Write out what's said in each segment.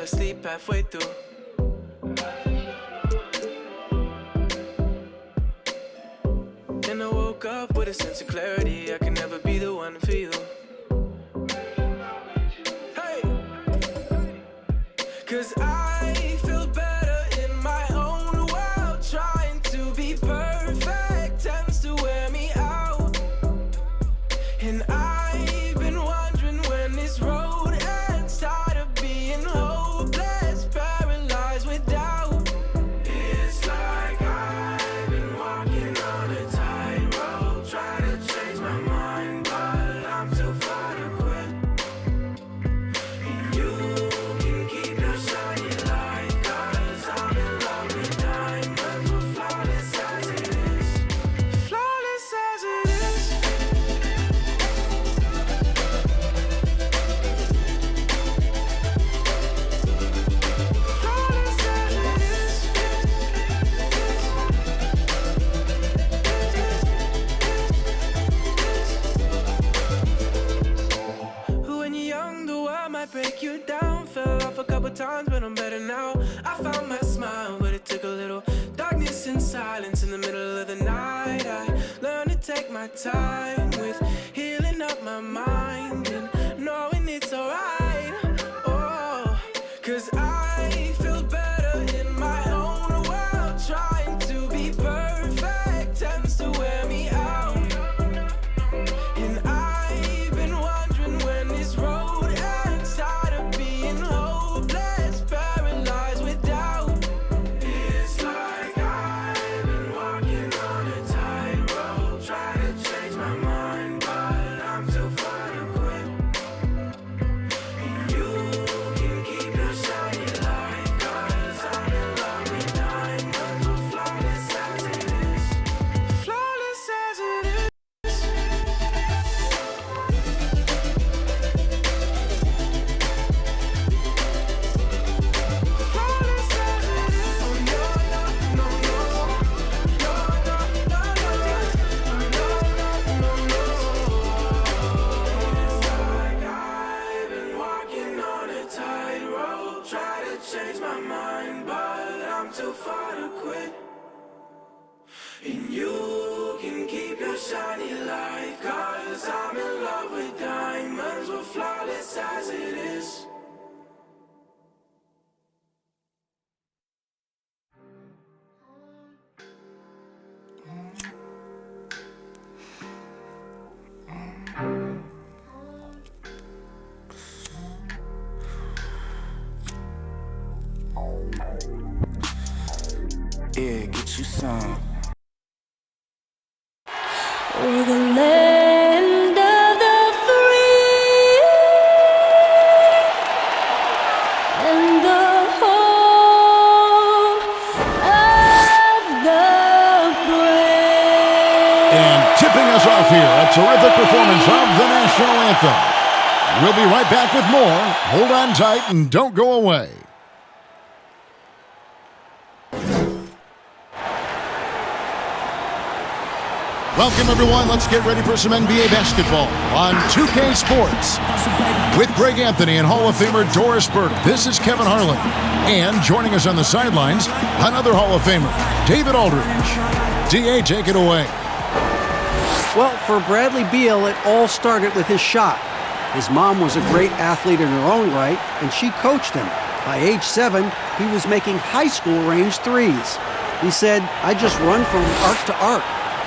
asleep halfway through. And I woke up with a sense of clarity. I can never be the one for you. Hey! 'Cause I feel better in my own world. Trying to be perfect tends to wear me out. And I've been wondering when this road ends. Tired of being hopeless, paralyzed with doubt. It's like I've been walking on a tightrope, trying to change my mind, but I'm too far to quit. And you can keep your shiny light, 'cause I'm in love with diamonds, we're flawless as it is. Flawless as it is. Flawless as it is. When you're young, the world might break you down. Fell off a couple times, but I'm better now. I found my smile, but it took a little darkness and silence in the middle of the night. I learned to take my time with healing up my mind and knowing it's alright. Oh, 'cause I feel better in my own world. Trying to be perfect tends to wear me out. And I've been wondering when this road ends. Tired of being hopeless, paralyzed with doubt. It's like I've been walking on a tightrope, trying to change my mind, but I'm too far to quit. And you can keep your shiny light, 'cause I'm in love with diamonds, we're flawless as it is. Flawless as it is. Flawless as it is. Oh no, no, no, no. No, no, no, no. No, no, no, no. It's like I've been walking on a tightrope, try to change my mind, but I'm too far to quit. And you can keep your shiny light, 'cause I'm in love with diamonds, we're flawless as it is. Yeah, get you some. We're the land of the free and the home of the brave. And tipping us off here, a terrific performance of the national anthem. We'll be right back with more. Hold on tight and don't go away. Welcome, everyone. Let's get ready for some NBA basketball on 2K Sports. With Greg Anthony and Hall of Famer Doris Burke, this is Kevin Harlan. And joining us on the sidelines, another Hall of Famer, David Aldridge. DA, take it away. Well, for Bradley Beal, it all started with his shot. His mom was a great athlete in her own right, and she coached him. By age 7, he was making high school range threes. He said, "I just run from arc to arc.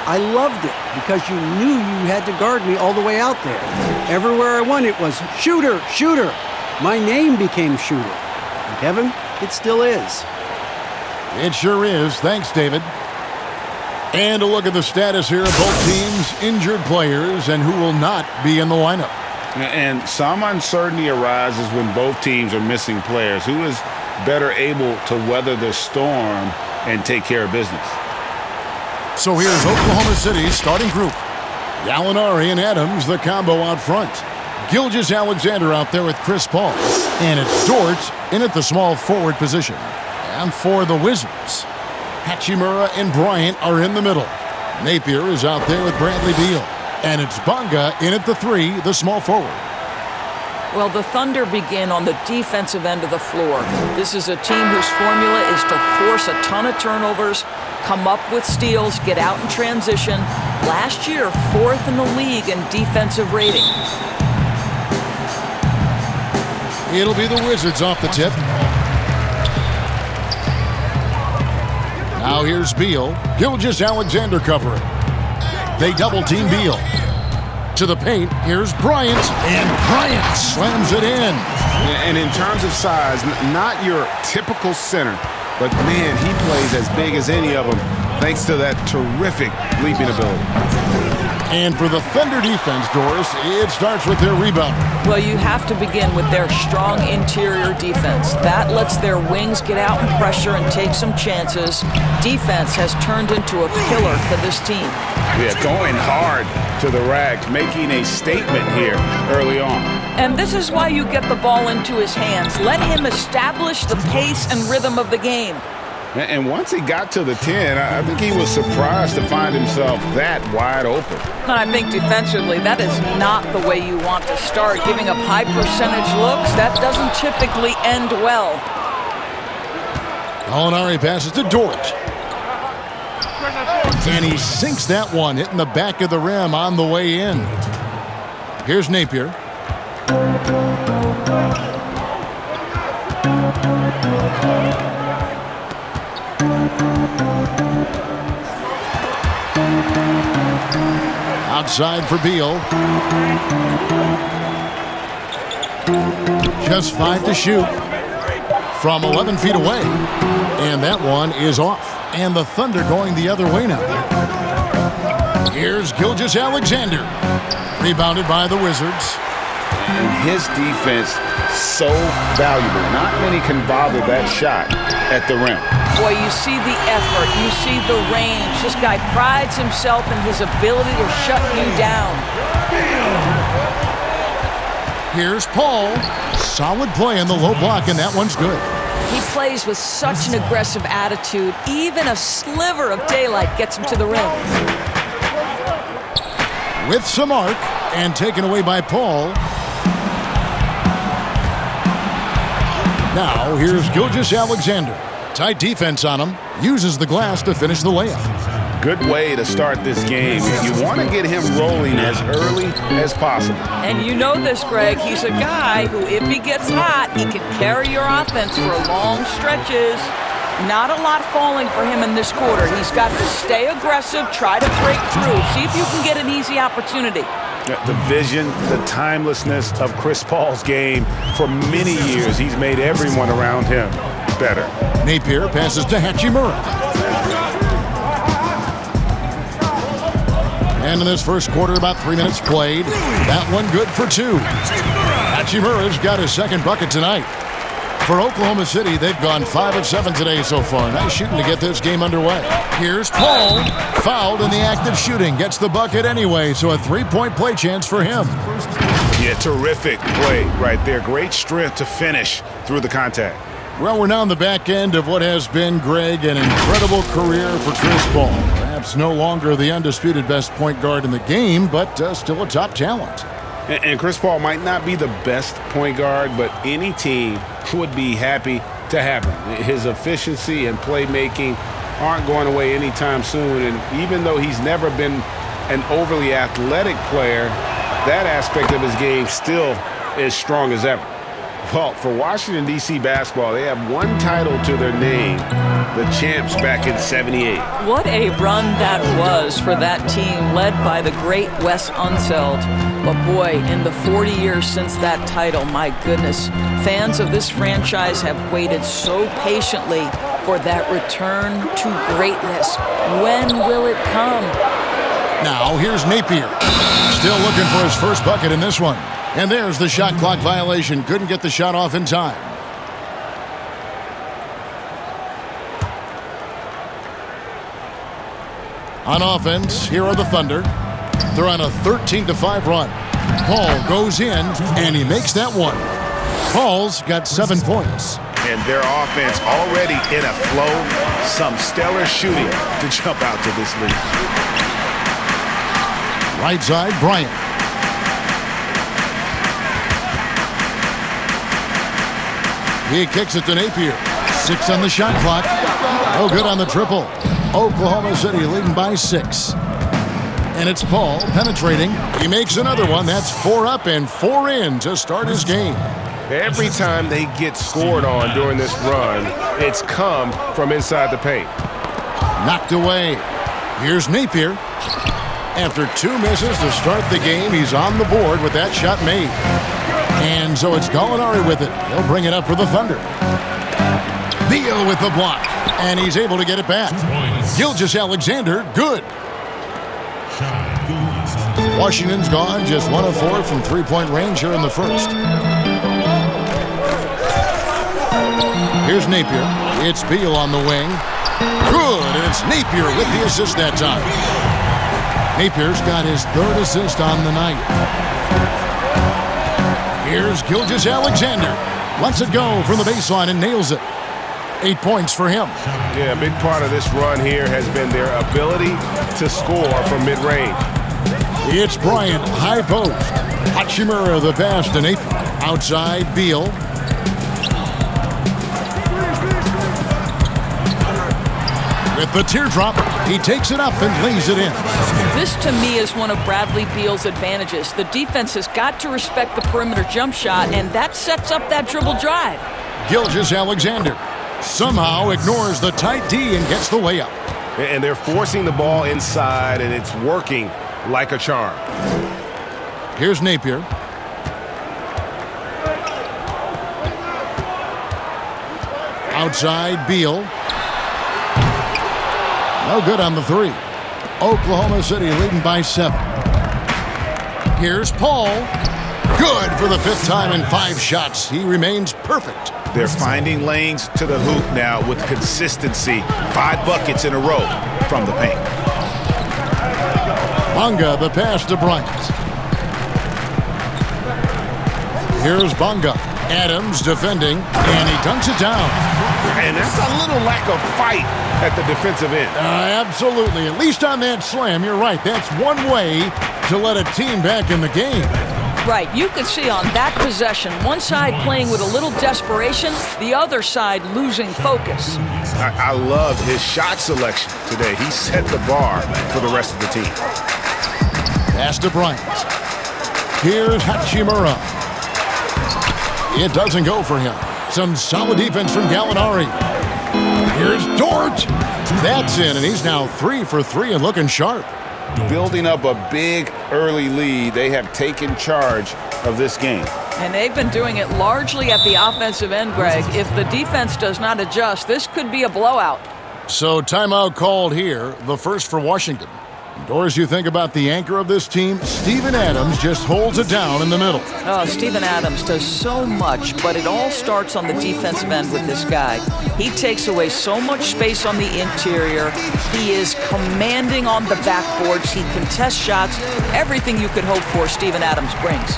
I loved it because you knew you had to guard me all the way out there. Everywhere I went, it was shooter, shooter. My name became Shooter. And Kevin, it still is." It sure is. Thanks, David. And a look at the status here of both teams' injured players and who will not be in the lineup. And some uncertainty arises when both teams are missing players. Who is better able to weather the storm and take care of business? So here's Oklahoma City's starting group. Gallinari and Adams, the combo out front. Gilgeous-Alexander out there with Chris Paul. And it's Dort in at the small forward position. And for the Wizards, Hachimura and Bryant are in the middle. Napier is out there with Bradley Beal. And it's Bonga in at the 3, the small forward. Well, the Thunder begin on the defensive end of the floor. This is a team whose formula is to force a ton of turnovers, come up with steals, get out in transition. Last year, 4th in the league in defensive rating. It'll be the Wizards off the tip. Now here's Beal. Gilgeous-Alexander covering. They double-team Beal. To the paint, here's Bryant, and Bryant slams it in. And in terms of size, not your typical center, but man, he plays as big as any of them thanks to that terrific leaping ability. And for the Thunder defense, Doris, it starts with their rebound. Well, you have to begin with their strong interior defense. That lets their wings get out and pressure and take some chances. Defense has turned into a pillar for this team. Yeah, going hard to the rack, making a statement here early on. And this is why you get the ball into his hands. Let him establish the pace and rhythm of the game. And once he got to the 10, I think he was surprised to find himself that wide open. I think defensively, that is not the way you want to start. Giving up high percentage looks, that doesn't typically end well. Gallinari passes to Dort. And he sinks that one, hitting the back of the rim on the way in. Here's Napier. Outside for Beal. Just 5 to shoot from 11 feet away. And that one is off. And the Thunder going the other way now. Here's Gilgeous-Alexander. Rebounded by the Wizards. And his defense so valuable. Not many can bother that shot at the rim. Boy, you see the effort, you see the range. This guy prides himself in his ability to shut you down. Here's Paul. Solid play in the low block, and that one's good. He plays with such an aggressive attitude. Even a sliver of daylight gets him to the rim. With some arc, and taken away by Paul. Now, here's Gilgeous-Alexander. Tight defense on him. Uses the glass to finish the layup. Good way to start this game. You want to get him rolling as early as possible. And you know this, Greg. He's a guy who, if he gets hot, he can carry your offense for long stretches. Not a lot falling for him in this quarter. He's got to stay aggressive, try to break through. See if you can get an easy opportunity. The vision, the timelessness of Chris Paul's game. For many years, he's made everyone around him better. Napier passes to Hachimura. And in this first quarter, about 3 minutes played. That one good for 2. Hachimura's got his second bucket tonight. For Oklahoma City, they've gone 5 of 7 today so far. Nice shooting to get this game underway. Here's Paul. Fouled in the act of shooting. Gets the bucket anyway, so a 3-point play chance for him. Yeah, terrific play right there. Great strength to finish through the contact. Well, we're now on the back end of what has been, Greg, an incredible career for Chris Paul. Perhaps no longer the undisputed best point guard in the game, but still a top talent. And Chris Paul might not be the best point guard, but any team would be happy to have him. His efficiency and playmaking aren't going away anytime soon. And even though he's never been an overly athletic player, that aspect of his game still is strong as ever. Well, for Washington, D.C. basketball, they have one title to their name, the champs back in '78. What a run that was for that team, led by the great Wes Unseld. But boy, in the 40 years since that title, my goodness, fans of this franchise have waited so patiently for that return to greatness. When will it come? Now, here's Napier. Still looking for his first bucket in this one. And there's the shot clock violation. Couldn't get the shot off in time. On offense, here are the Thunder. They're on a 13-5 run. Paul goes in, and he makes that one. Paul's got 7 points. And their offense already in a flow. Some stellar shooting to jump out to this lead. Right side, Bryant. He kicks it to Napier. 6 on the shot clock. No good on the triple. Oklahoma City leading by 6. And it's Paul penetrating. He makes another one. That's 4 up and 4 in to start his game. Every time they get scored on during this run, it's come from inside the paint. Knocked away. Here's Napier. After 2 misses to start the game, he's on the board with that shot made. And so it's Gallinari with it. He'll bring it up for the Thunder. Beal with the block. And he's able to get it back. Gilgeous-Alexander, good. Washington's gone just 1 of 4 from three-point range here in the first. Here's Napier. It's Beal on the wing. Good, and it's Napier with the assist that time. Napier's got his 3rd assist on the night. Here's Gilgeous-Alexander. Lets it go from the baseline and nails it. 8 points for him. Yeah, a big part of this run here has been their ability to score from mid-range. It's Bryant, high post. Hachimura the pass to Napier. Outside, Beal. With the teardrop, he takes it up and lays it in. This, to me, is one of Bradley Beal's advantages. The defense has got to respect the perimeter jump shot, and that sets up that dribble drive. Gilgeous-Alexander somehow ignores the tight D and gets the layup. And they're forcing the ball inside, and it's working like a charm. Here's Napier. Outside, Beal. No good on the 3. Oklahoma City leading by 7. Here's Paul. Good for the 5th time in 5 shots. He remains perfect. They're finding lanes to the hoop now with consistency. 5 buckets in a row from the paint. Bonga, the pass to Bryant. Here's Bonga. Adams defending, and he dunks it down. And that's a little lack of fight at the defensive end. Absolutely. At least on that slam, you're right. That's one way to let a team back in the game. Right, you could see on that possession, one side playing with a little desperation, the other side losing focus. I love his shot selection today. He set the bar for the rest of the team. Pass to Bryant. Here's Hachimura. It doesn't go for him. Some solid defense from Gallinari. Here's Dort. That's in, and he's now 3 for 3 and looking sharp. Building up a big early lead, they have taken charge of this game. And they've been doing it largely at the offensive end, Greg. If the defense does not adjust, this could be a blowout. So timeout called here, the first for Washington. Doris, you think about the anchor of this team, Steven Adams just holds it down in the middle. Oh, Steven Adams does so much, but it all starts on the defensive end with this guy. He takes away so much space on the interior. He is commanding on the backboards. He contests shots. Everything you could hope for, Steven Adams brings.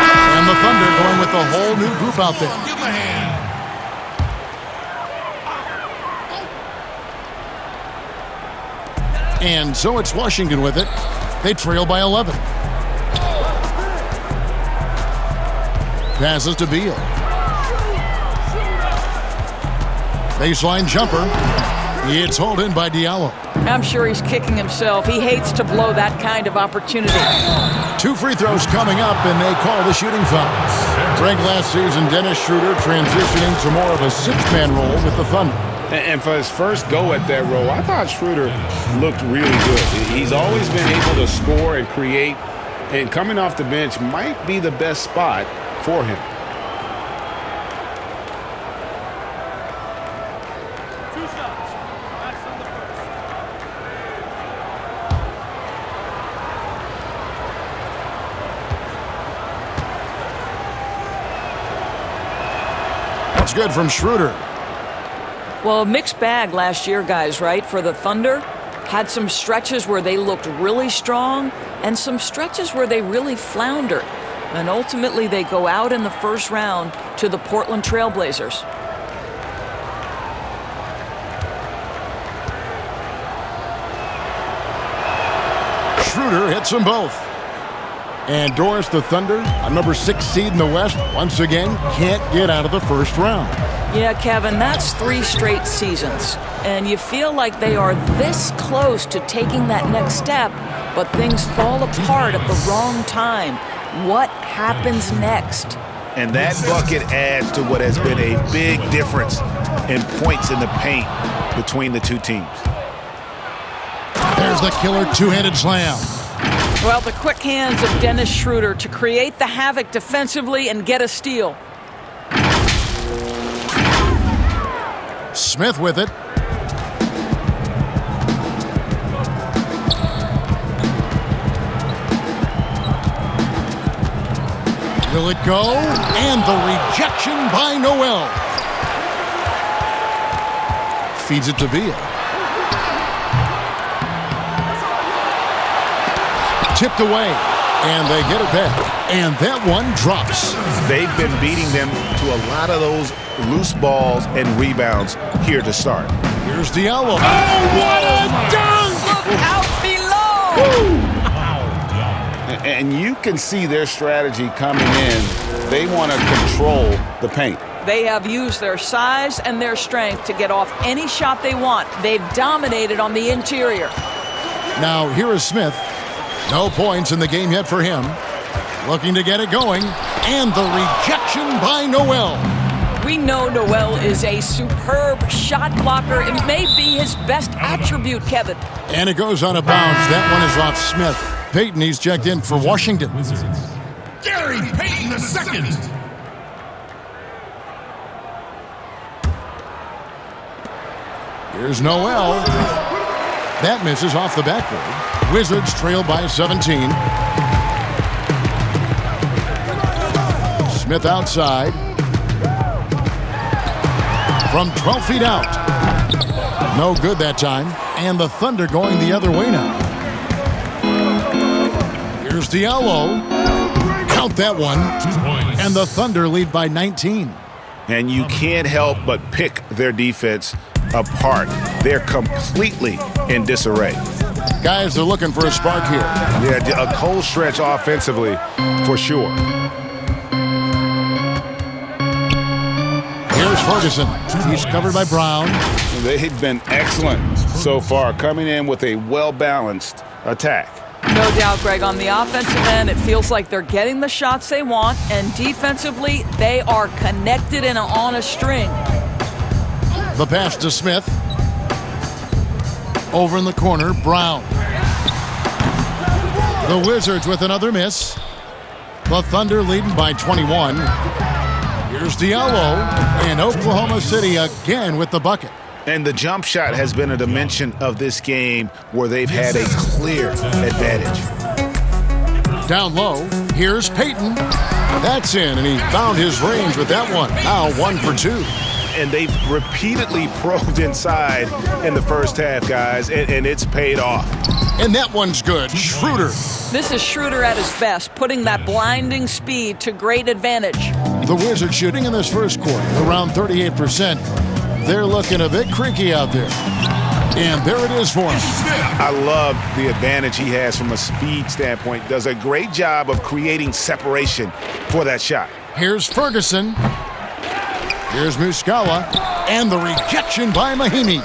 And the Thunder going with a whole new group out there. And so it's Washington with it. They trail by 11. Passes to Beal. Baseline jumper. It's hauled in by Diallo. I'm sure he's kicking himself. He hates to blow that kind of opportunity. 2 free throws coming up, and they call the shooting foul. Ranked last season, Dennis Schroeder transitioning to more of a 6-man role with the Thunder. And for his first go at that role, I thought Schroeder looked really good. He's always been able to score and create, and coming off the bench might be the best spot for him. That's good from Schroeder. Well, a mixed bag last year, guys, right, for the Thunder. Had some stretches where they looked really strong and some stretches where they really floundered. And ultimately, they go out in the first round to the Portland Trailblazers. Schroeder hits them both. And Doris, the Thunder, a number 6 seed in the West, once again can't get out of the first round. Yeah, Kevin, that's 3 straight seasons. And you feel like they are this close to taking that next step, but things fall apart at the wrong time. What happens next? And that bucket adds to what has been a big difference in points in the paint between the two teams. There's the killer two-handed slam. Well, the quick hands of Dennis Schroeder to create the havoc defensively and get a steal. Smith with it. Will it go? And the rejection by Noel. Feeds it to Beal. Tipped away, and they get it back. And that one drops. They've been beating them to a lot of those loose balls and rebounds here to start. Here's Diallo. Oh, what a dunk! Look out below! And you can see their strategy coming in. They want to control the paint. They have used their size and their strength to get off any shot they want. They've dominated on the interior. Now, here is Smith. No points in the game yet for him. Looking to get it going. And the rejection by Noel. We know Noel is a superb shot blocker. It may be his best attribute, Kevin. And it goes out of bounds. That one is off Smith. Payton, he's checked in for Washington. Gary Payton II. Here's Noel. That misses off the backboard. Wizards trail by 17. Smith outside. From 12 feet out. No good that time. And the Thunder going the other way now. Here's Diallo. Count that one. And the Thunder lead by 19. And you can't help but pick their defense apart. They're completely in disarray. Guys are looking for a spark here. Yeah, a cold stretch offensively for sure. Here's Ferguson. He's covered by Brown. They've been excellent so far, coming in with a well-balanced attack. No doubt, Greg. On the offensive end, it feels like they're getting the shots they want, and defensively, they are connected and on a string. The pass to Smith. Over in the corner, Brown. The Wizards with another miss. The Thunder leading by 21. Here's Diallo, and Oklahoma City again with the bucket. And the jump shot has been a dimension of this game where they've had a clear advantage. Down low, here's Payton. That's in, and he found his range with that one. Now 1 for 2. And they've repeatedly probed inside in the first half, guys, and it's paid off. And that one's good. Schroeder. This is Schroeder at his best, putting that blinding speed to great advantage. The Wizards shooting in this first quarter around 38%. They're looking a bit creaky out there. And there it is for him. I love the advantage he has from a speed standpoint. Does a great job of creating separation for that shot. Here's Ferguson. Here's Muscala. And the rejection by Mahimi.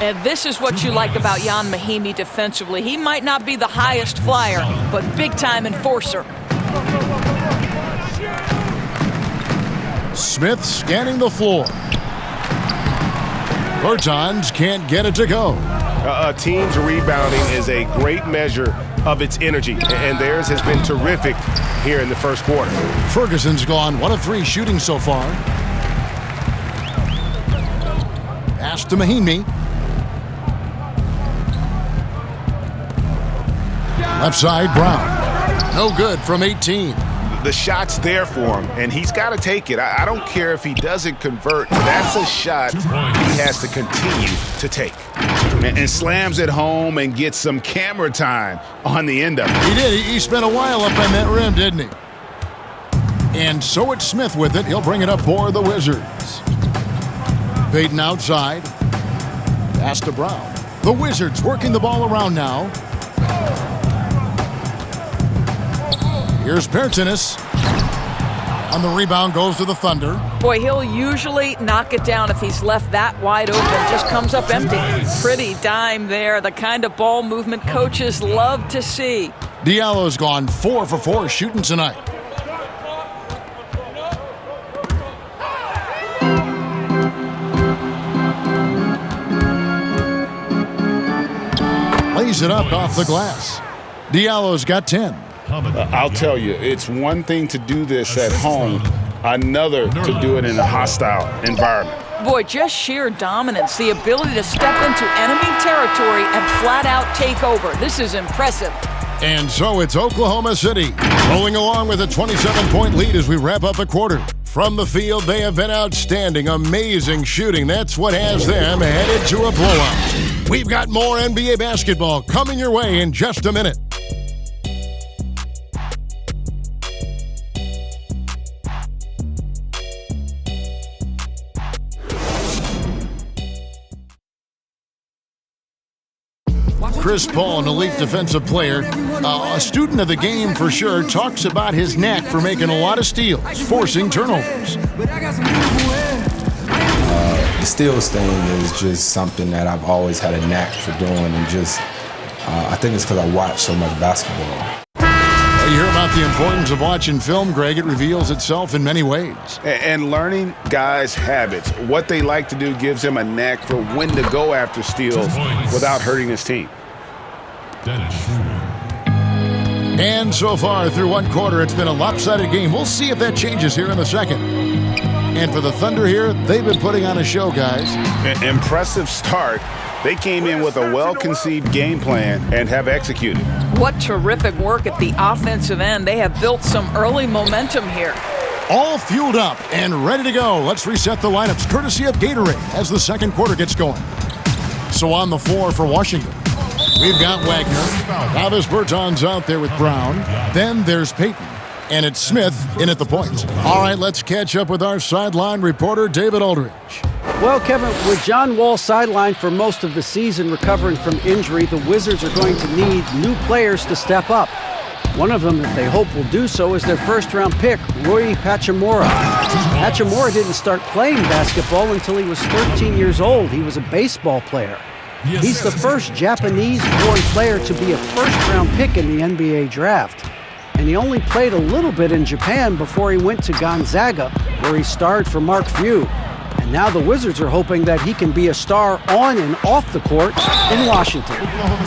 And this is what you like about Jan Mahimi defensively. He might not be the highest flyer, but big-time enforcer. Smith scanning the floor. Bertans can't get it to go. A team's rebounding is a great measure of its energy, and theirs has been terrific here in the first quarter. Ferguson's gone 1 of 3 shooting so far. Pass to Mahinmi. Left side, Brown. No good from 18. The shot's there for him, and he's got to take it. I don't care if he doesn't convert. That's a shot he has to continue to take. And slams it home and gets some camera time on the end of it. He did. He spent a while up on that rim, didn't he? And so it's Smith with it. He'll bring it up for the Wizards. Payton outside. Pass to Brown. The Wizards working the ball around now. Here's Pertinis. On the rebound goes to the Thunder. Boy, he'll usually knock it down if he's left that wide open. Just comes up empty. Pretty dime there. The kind of ball movement coaches love to see. Diallo's gone 4 for 4 shooting tonight. Lays it up off the glass. Diallo's got 10. I'll tell you, it's one thing to do this at home, another to do it in a hostile environment. Boy, just sheer dominance, the ability to step into enemy territory and flat out take over. This is impressive. And so it's Oklahoma City rolling along with a 27-point lead as we wrap up the quarter. From the field, they have been outstanding, amazing shooting. That's what has them headed to a blowout. We've got more NBA basketball coming your way in just a minute. Chris Paul, an elite defensive player, a student of the game for sure, talks about his knack for making a lot of steals, forcing turnovers. The steals thing is just something that I've always had a knack for doing, and just I think it's because I watch so much basketball. You hear about the importance of watching film, Greg. It reveals itself in many ways. And learning guys' habits, what they like to do, gives him a knack for when to go after steals without hurting his team. And so far through one quarter, it's been a lopsided game. We'll see if that changes here in the second. And for the Thunder here, they've been putting on a show, guys. Impressive start. They came in with a well-conceived game plan and have executed. What terrific work at the offensive end. They have built some early momentum here. All fueled up and ready to go. Let's reset the lineups courtesy of Gatorade as the second quarter gets going. So on the floor for Washington, we've got Wagner. Travis Berton's out there with Brown. Then there's Payton. And it's Smith in at the point. All right, let's catch up with our sideline reporter, David Aldridge. Well, Kevin, with John Wall sidelined for most of the season recovering from injury, the Wizards are going to need new players to step up. One of them that they hope will do so is their first-round pick, Rui Hachimura. Hachimura didn't start playing basketball until he was 13 years old. He was a baseball player. He's the first Japanese-born player to be a first-round pick in the NBA draft. And he only played a little bit in Japan before he went to Gonzaga, where he starred for Mark Few. And now the Wizards are hoping that he can be a star on and off the court in Washington.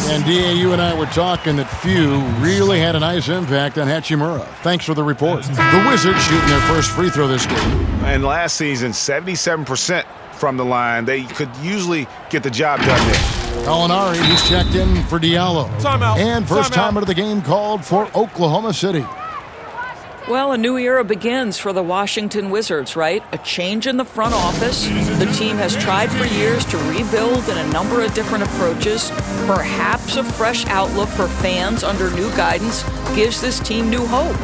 And D.A., you and I were talking that Few really had a nice impact on Hachimura. Thanks for the report. The Wizards shooting their first free throw this game. And last season, 77% from the line. They could usually get the job done there. Gallinari, he's checked in for Diallo. Timeout. And first Timeout. time out of the game called for Oklahoma City. Well, a new era begins for the Washington Wizards, right? A change in the front office. The team has tried for years to rebuild in a number of different approaches. Perhaps a fresh outlook for fans under new guidance gives this team new hope.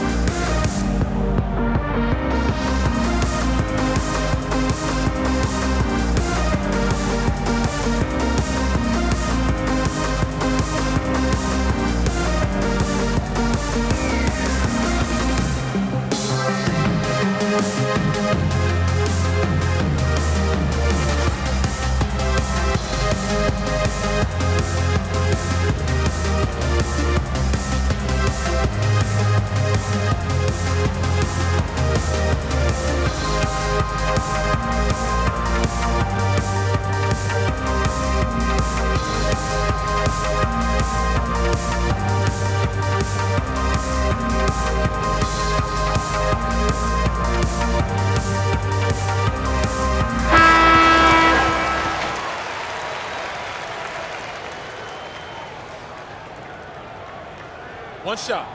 One shot.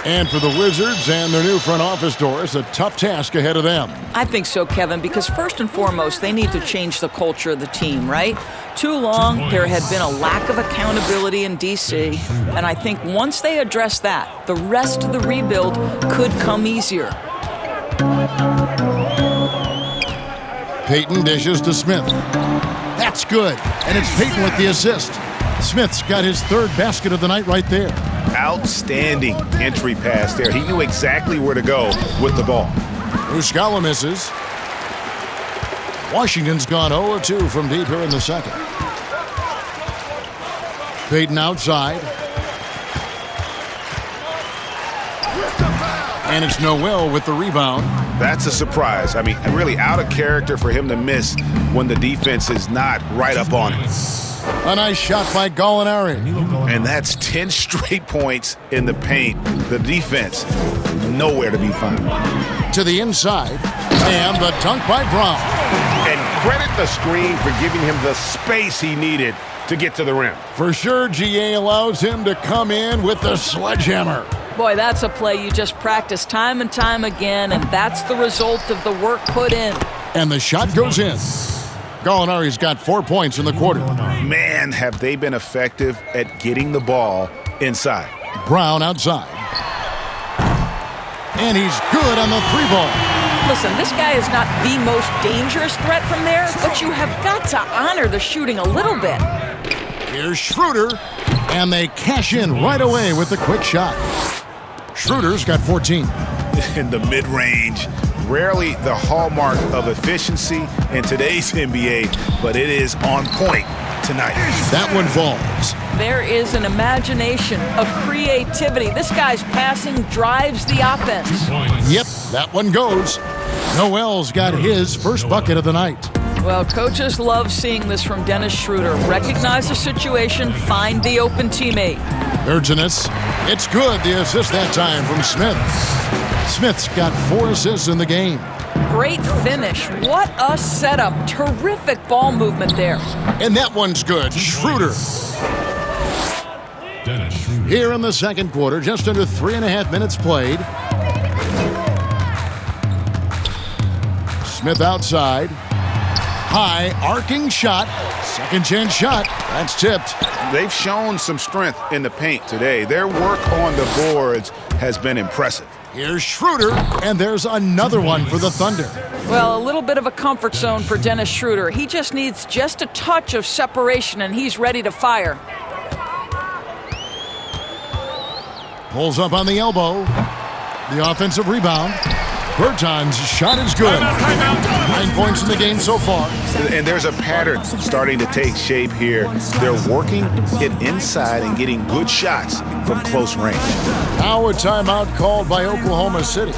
And for the Wizards and their new front office, Doris, a tough task ahead of them. I think so, Kevin, because first and foremost, they need to change the culture of the team, right? Too long, there had been a lack of accountability in D.C., and I think once they address that, the rest of the rebuild could come easier. Peyton dishes to Smith. That's good, and it's Peyton with the assist. Smith's got his third basket of the night right there. Outstanding entry pass there. He knew exactly where to go with the ball. Muscala misses. Washington's gone 0-2 from deep here in the second. Peyton outside. And it's Noel with the rebound. That's a surprise. I mean, really out of character for him to miss when the defense is not right up on him. A nice shot by Gallinari. And that's 10 straight points in the paint. The defense, nowhere to be found. To the inside. And the dunk by Brown. And credit the screen for giving him the space he needed to get to the rim. For sure, GA allows him to come in with the sledgehammer. Boy, that's a play you just practice time and time again, and that's the result of the work put in. And the shot goes in. Gallinari's got 4 points in the quarter. Man, have they been effective at getting the ball inside. Brown outside. And he's good on the three ball. Listen, this guy is not the most dangerous threat from there, but you have got to honor the shooting a little bit. Here's Schroeder, and they cash in right away with the quick shot. Schroeder's got 14. In the mid-range, rarely the hallmark of efficiency in today's NBA, but it is on point tonight. That one falls. There is an imagination, a creativity. This guy's passing drives the offense. Yep, that one goes. Noel's got his first bucket of the night. Well, coaches love seeing this from Dennis Schroeder. Recognize the situation, find the open teammate. Urginus, it's good. The assist that time from Smith. Smith's got 4 assists in the game. Great finish. What a setup. Terrific ball movement there. And that one's good. Schroeder. Here in the second quarter, just under 3.5 minutes played. Smith outside. High, arcing shot. Second chance shot. That's tipped. They've shown some strength in the paint today. Their work on the boards has been impressive. Here's Schroeder, and there's another one for the Thunder. Well, a little bit of a comfort zone for Dennis Schroeder. He just needs just a touch of separation, and he's ready to fire. Pulls up on the elbow. The offensive rebound. Berton's shot is good. 9 points in the game so far. And there's a pattern starting to take shape here. They're working it inside and getting good shots from close range. Now a timeout called by Oklahoma City.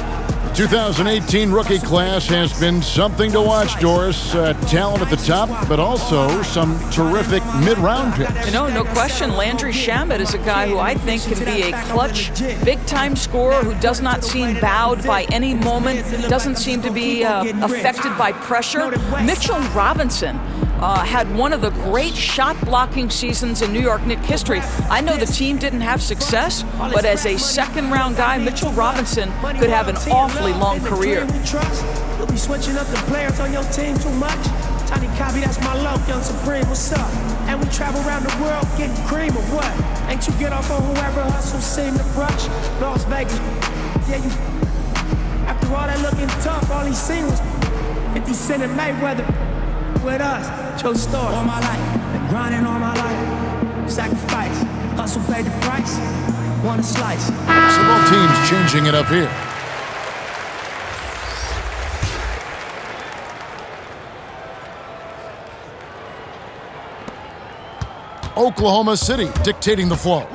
The 2018 rookie class has been something to watch, Doris. Talent at the top, but also some terrific mid-round picks. You know, no question, Landry Shamet is a guy who I think can be a clutch, big-time scorer who does not seem bowed by any moment, doesn't seem to be affected by pressure. Mitchell Robinson had one of the great shot-blocking seasons in New York Knicks history. I know the team didn't have success, but as a second-round guy, Mitchell Robinson could have an awfully long career. You'll be switching up the players on your team too much. Tiny Copy, that's my low, Young Supreme, what's up? And we travel around the world getting cream or what? Ain't you get off on whoever hustles seem to brush? Las Vegas, yeah, you. After all that looking tough, all he seen was 50 Cent and Mayweather. With us, Joe Starr. All my life, been grinding all my life. Sacrifice, hustle paid the price. Want a slice. So both teams changing it up here. Oklahoma City dictating the flow.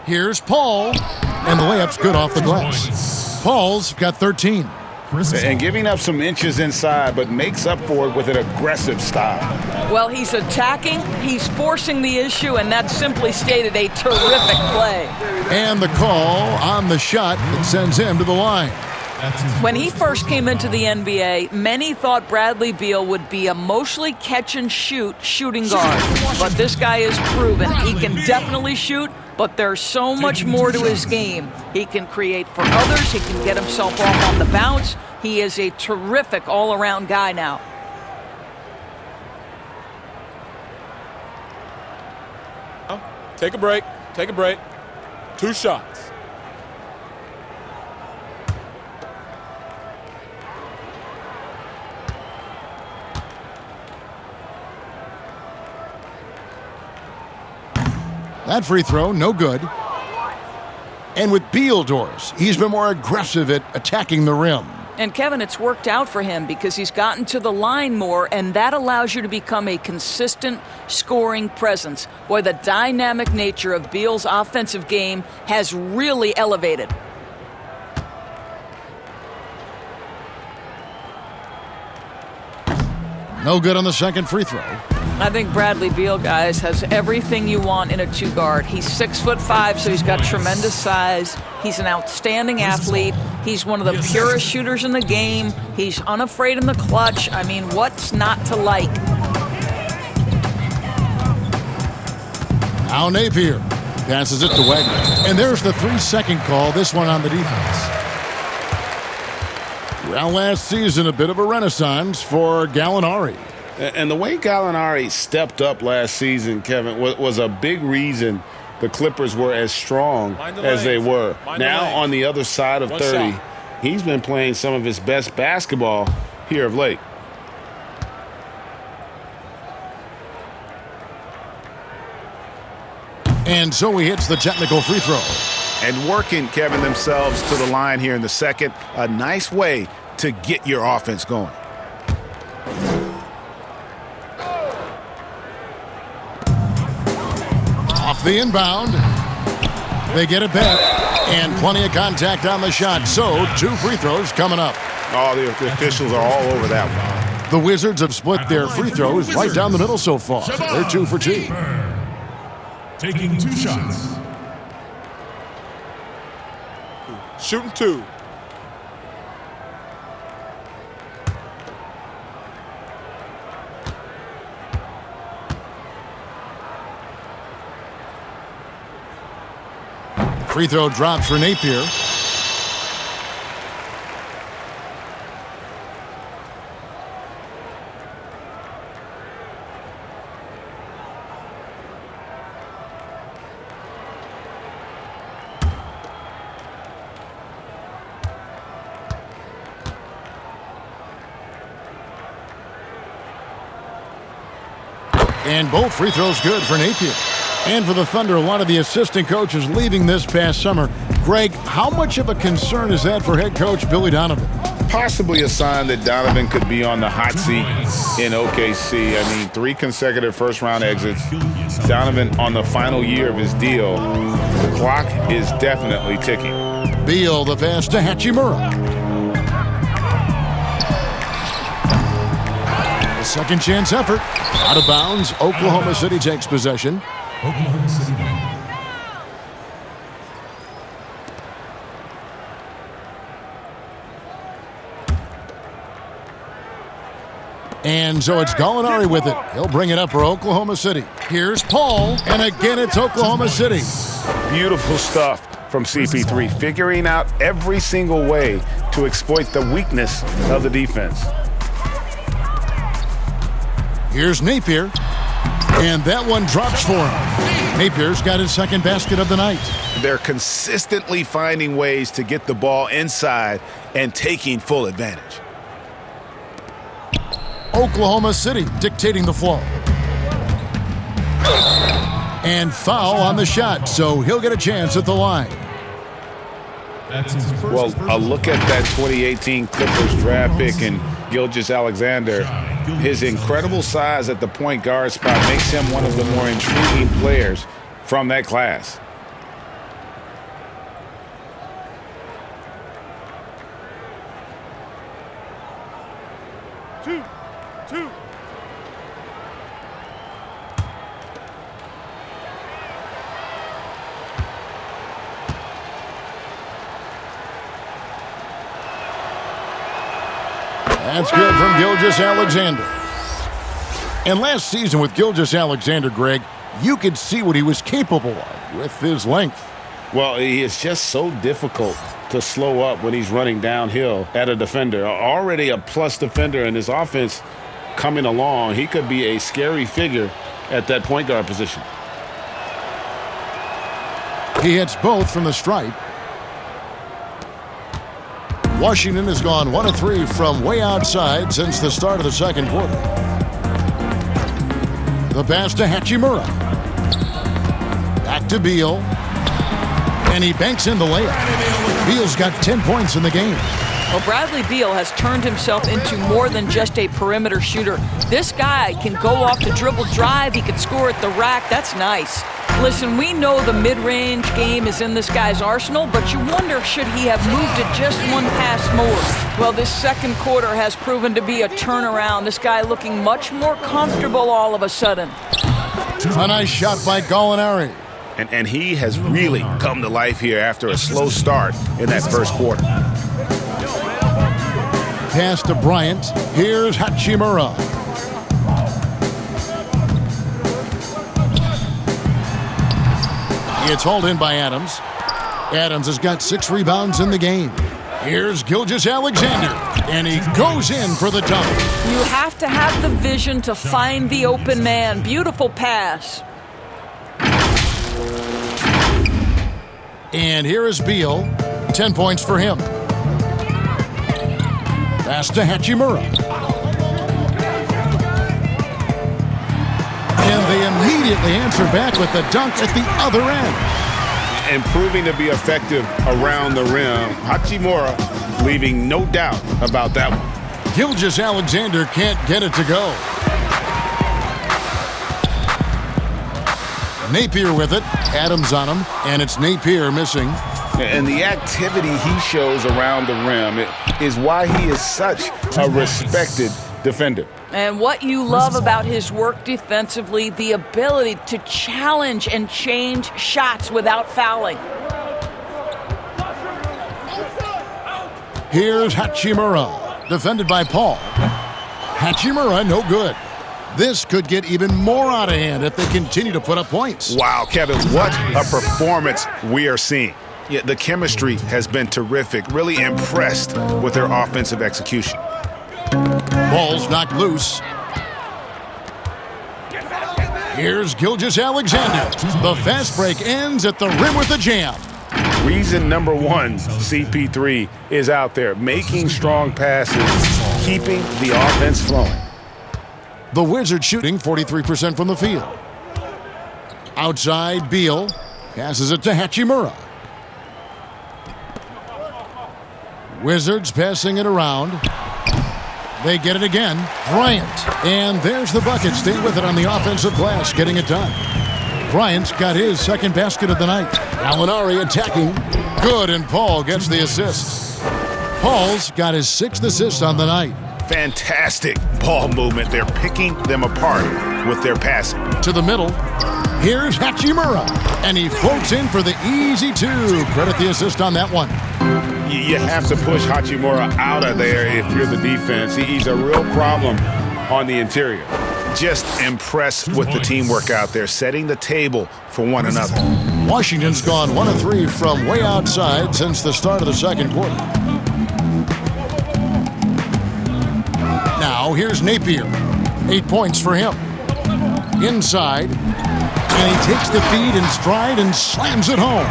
Here's Paul, and the layup's good off the glass. Paul's got 13. And giving up some inches inside, but makes up for it with an aggressive style. Well, he's attacking, he's forcing the issue, and that simply stated a terrific play. And the call on the shot that sends him to the line. When he first came into the NBA, many thought Bradley Beal would be a mostly catch-and-shoot shooting guard. But this guy has proven he can definitely shoot, but there's so much more to his game. He can create for others, he can get himself off on the bounce. He is a terrific all-around guy now. Take a break. Take a break. 2 shots. That free throw, no good. And with Beal doors, he's been more aggressive at attacking the rim. And Kevin, it's worked out for him because he's gotten to the line more, and that allows you to become a consistent scoring presence. Boy, the dynamic nature of Beal's offensive game has really elevated. No good on the second free throw. I think Bradley Beal, guys, has everything you want in a 2-guard. He's 6'5", so he's got tremendous size. He's an outstanding athlete. He's one of the purest shooters in the game. He's unafraid in the clutch. I mean, what's not to like? Now Napier passes it to Wagner. And there's the 3-second call, this one on the defense. Well, last season, a bit of a renaissance for Gallinari. And the way Gallinari stepped up last season, Kevin, was a big reason the Clippers were as strong as they were. Now on the other side of 30, he's been playing some of his best basketball here of late. And so he hits the technical free throw. And working, Kevin, themselves to the line here in the second. A nice way to get your offense going. Off the inbound. They get it back. And plenty of contact on the shot. So 2 free throws coming up. Oh, the officials are all over that one. The Wizards have split their free throws right down the middle so far. They're 2 for 2. Taking 2 shots. Shooting 2. Free throw drops for Napier. And both free throws good for Napier. And for the Thunder, a lot of the assistant coaches leaving this past summer. Greg, how much of a concern is that for head coach Billy Donovan? Possibly a sign that Donovan could be on the hot seat in OKC. I mean, 3 consecutive first-round exits. Donovan on the final year of his deal. The clock is definitely ticking. Beal the pass to Hachimura. A second chance effort. Out of bounds. Oklahoma City takes possession. Oklahoma City. And so it's Gallinari with it. He'll bring it up for Oklahoma City. Here's Paul, and again it's Oklahoma City. Beautiful stuff from CP3, figuring out every single way to exploit the weakness of the defense. Here's Napier, and that one drops for him. Napier's got his second basket of the night. They're consistently finding ways to get the ball inside and taking full advantage. Oklahoma City dictating the flow. And foul on the shot, so he'll get a chance at the line. Well, a look at that 2018 Clippers draft pick and Gilgeous-Alexander. His incredible size at the point guard spot makes him one of the more intriguing players from that class. That's good from Gilgeous-Alexander. And last season with Gilgeous-Alexander, Greg, you could see what he was capable of with his length. Well, he is just so difficult to slow up when he's running downhill at a defender. Already a plus defender in his offense coming along. He could be a scary figure at that point guard position. He hits both from the stripe. Washington has gone 1 of 3 from way outside since the start of the second quarter. The pass to Hachimura. Back to Beal. And he banks in the layup. Beal's got 10 points in the game. Well, Bradley Beal has turned himself into more than just a perimeter shooter. This guy can go off the dribble drive. He can score at the rack. That's nice. Listen, we know the mid-range game is in this guy's arsenal, but you wonder, should he have moved it just one pass more? Well, this second quarter has proven to be a turnaround. This guy looking much more comfortable all of a sudden. A nice shot by Gallinari. And he has really come to life here after a slow start in that first quarter. Pass to Bryant. Here's Hachimura. It's hauled in by Adams. Adams has got 6 rebounds in the game. Here's Gilgeous-Alexander, and he goes in for the dunk. You have to have the vision to find the open man. Beautiful pass. And here is Beal. 10 points for him. Pass to Hachimura. And they immediately answer back with the dunk at the other end. And proving to be effective around the rim. Hachimura leaving no doubt about that one. Gilgeous-Alexander can't get it to go. Napier with it. Adams on him. And it's Napier missing. And the activity he shows around the rim is why he is such a respected defender. And what you love about his work defensively, the ability to challenge and change shots without fouling. Here's Hachimura, defended by Paul. Hachimura, no good. This could get even more out of hand if they continue to put up points. Wow, Kevin, what a performance we are seeing. Yeah, the chemistry has been terrific. Really impressed with their offensive execution. Ball's knocked loose. Here's Gilgeous-Alexander. The fast break ends at the rim with a jam. Reason number one, CP3 is out there making strong passes, keeping the offense flowing. The Wizards shooting 43% from the field. Outside, Beal passes it to Hachimura. Wizards passing it around. They get it again. Bryant. And there's the bucket. Stay with it on the offensive glass, getting it done. Bryant's got his second basket of the night. Gallinari attacking. Good, and Paul gets the assist. Paul's got his 6th assist on the night. Fantastic ball movement. They're picking them apart with their passing. To the middle. Here's Hachimura. And he floats in for the easy 2. Credit the assist on that one. You have to push Hachimura out of there if you're the defense. He's a real problem on the interior. Just impressed with the teamwork out there, setting the table for one another. Washington's gone 1 of 3 from way outside since the start of the second quarter. Now here's Napier. 8 points for him. Inside. And he takes the feed in stride and slams it home.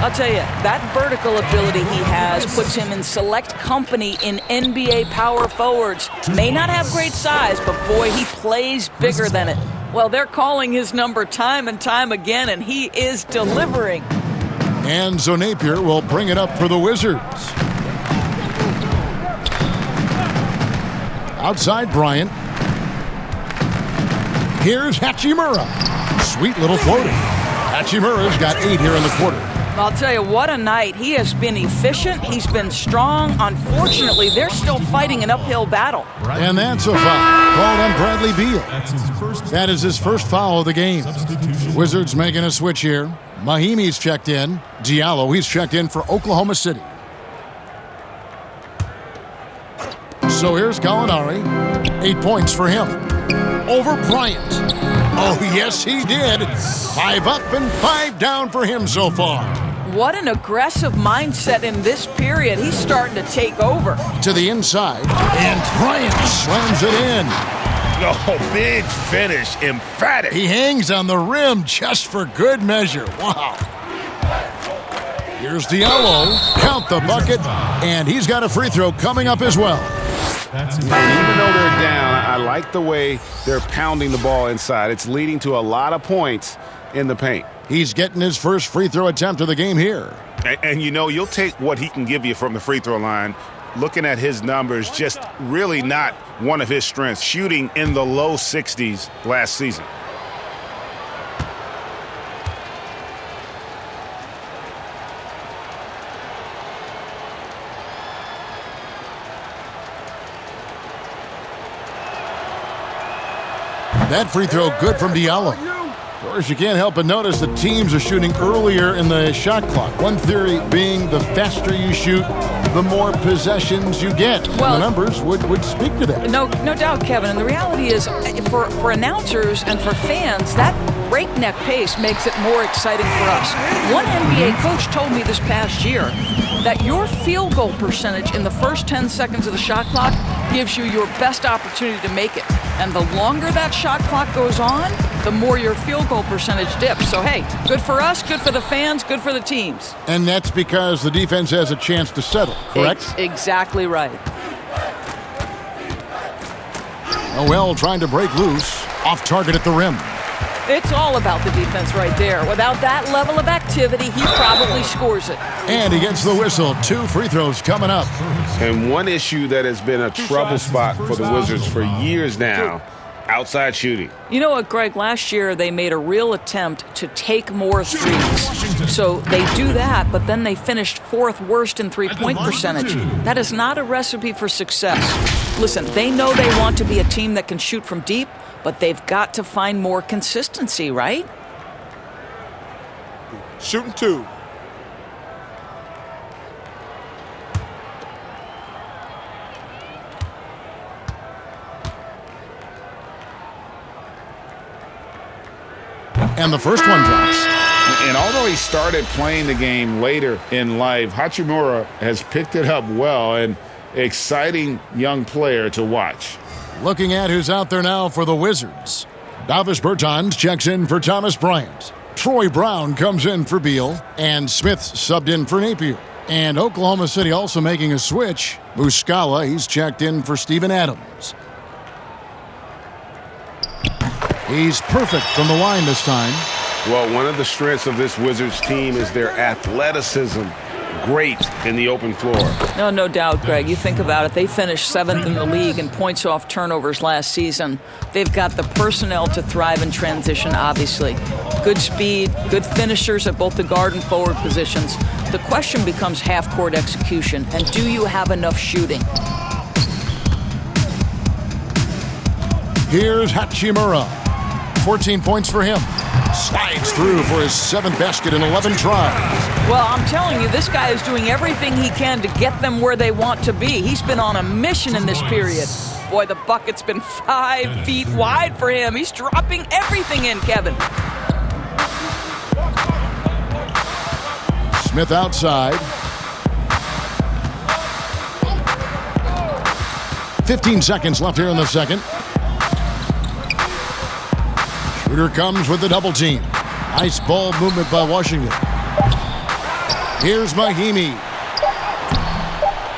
I'll tell you, that vertical ability he has puts him in select company in NBA power forwards. May not have great size, but boy, he plays bigger than it. Well, they're calling his number time and time again, and he is delivering. And so Napier will bring it up for the Wizards. Outside Bryant. Here's Hachimura. Sweet little floating. Hachimura's got 8 here in the quarter. I'll tell you, what a night. He has been efficient. He's been strong. Unfortunately, they're still fighting an uphill battle. And that's a foul called on Bradley Beal. That is his first foul of the game. Wizards making a switch here. Mahimi's checked in. Diallo, he's checked in for Oklahoma City. So here's Gallinari. 8 points for him. Over Bryant. Oh, yes, he did. 5 up and 5 down for him so far. What an aggressive mindset in this period. He's starting to take over. To the inside, and Bryant slams it in. Oh, big finish, emphatic. He hangs on the rim just for good measure. Wow. Here's Diallo. Count the bucket, and he's got a free throw coming up as well. That's it. And even though they're down, I like the way they're pounding the ball inside. It's leading to a lot of points in the paint. He's getting his first free throw attempt of the game here. And you know, you'll take what he can give you from the free throw line. Looking at his numbers, just really not one of his strengths, shooting in the low 60s last season. That free throw good from Diallo. Of course, you can't help but notice the teams are shooting earlier in the shot clock. One theory being the faster you shoot, the more possessions you get. Well, the numbers would speak to that. No doubt, Kevin. And the reality is, for announcers and for fans, that breakneck pace makes it more exciting for us. One NBA coach told me this past year that your field goal percentage in the first 10 seconds of the shot clock gives you your best opportunity to make it. And the longer that shot clock goes on, the more your field goal percentage dips. So, hey, good for us, good for the fans, good for the teams. And that's because the defense has a chance to settle, correct? Exactly right. Noel trying to break loose, off target at the rim. It's all about the defense right there. Without that level of activity, he probably scores it. And he gets the whistle. 2 free throws coming up. And one issue that has been a trouble spot for the Wizards for years now, outside shooting. You know what, Greg? Last year they made a real attempt to take more threes. So they do that, but then they finished 4th worst in three-point percentage. That is not a recipe for success. Listen, they know they want to be a team that can shoot from deep, but they've got to find more consistency, right? Shooting 2. And the first one drops. And although he started playing the game later in life, Hachimura has picked it up well, and exciting young player to watch. Looking at who's out there now for the Wizards. Davis Bertans checks in for Thomas Bryant. Troy Brown comes in for Beal. And Smith subbed in for Napier. And Oklahoma City also making a switch. Muscala, he's checked in for Steven Adams. He's perfect from the line this time. Well, one of the strengths of this Wizards team is their athleticism. Great in the open floor. No doubt, Greg. You think about it. They finished 7th in the league in points off turnovers last season. They've got the personnel to thrive in transition, obviously. Good speed, good finishers at both the guard and forward positions. The question becomes half-court execution, and do you have enough shooting? Here's Hachimura. 14 points for him. Slides through for his 7th basket in 11 tries. Well, I'm telling you, this guy is doing everything he can to get them where they want to be. He's been on a mission in this period. Boy, the bucket's been 5 feet wide for him. He's dropping everything in, Kevin. Smith outside. 15 seconds left here in the second. Shooter comes with the double team. Nice ball movement by Washington. Here's Mahimi.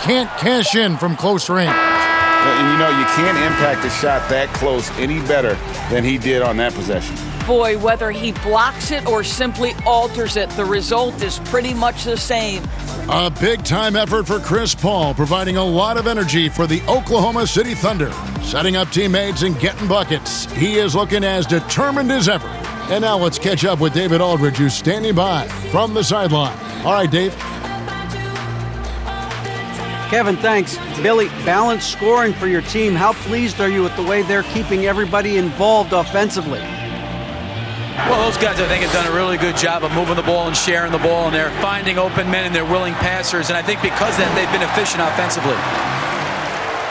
Can't cash in from close range. And you know, you can't impact a shot that close any better than he did on that possession. Boy, whether he blocks it or simply alters it, the result is pretty much the same. A big-time effort for Chris Paul, providing a lot of energy for the Oklahoma City Thunder. Setting up teammates and getting buckets. He is looking as determined as ever. And now let's catch up with David Aldridge, who's standing by from the sideline. All right, Dave. Kevin, thanks. Billy, balanced scoring for your team. How pleased are you with the way they're keeping everybody involved offensively? Well, those guys, I think, have done a really good job of moving the ball and sharing the ball, and they're finding open men and they're willing passers, and I think because of that, they've been efficient offensively.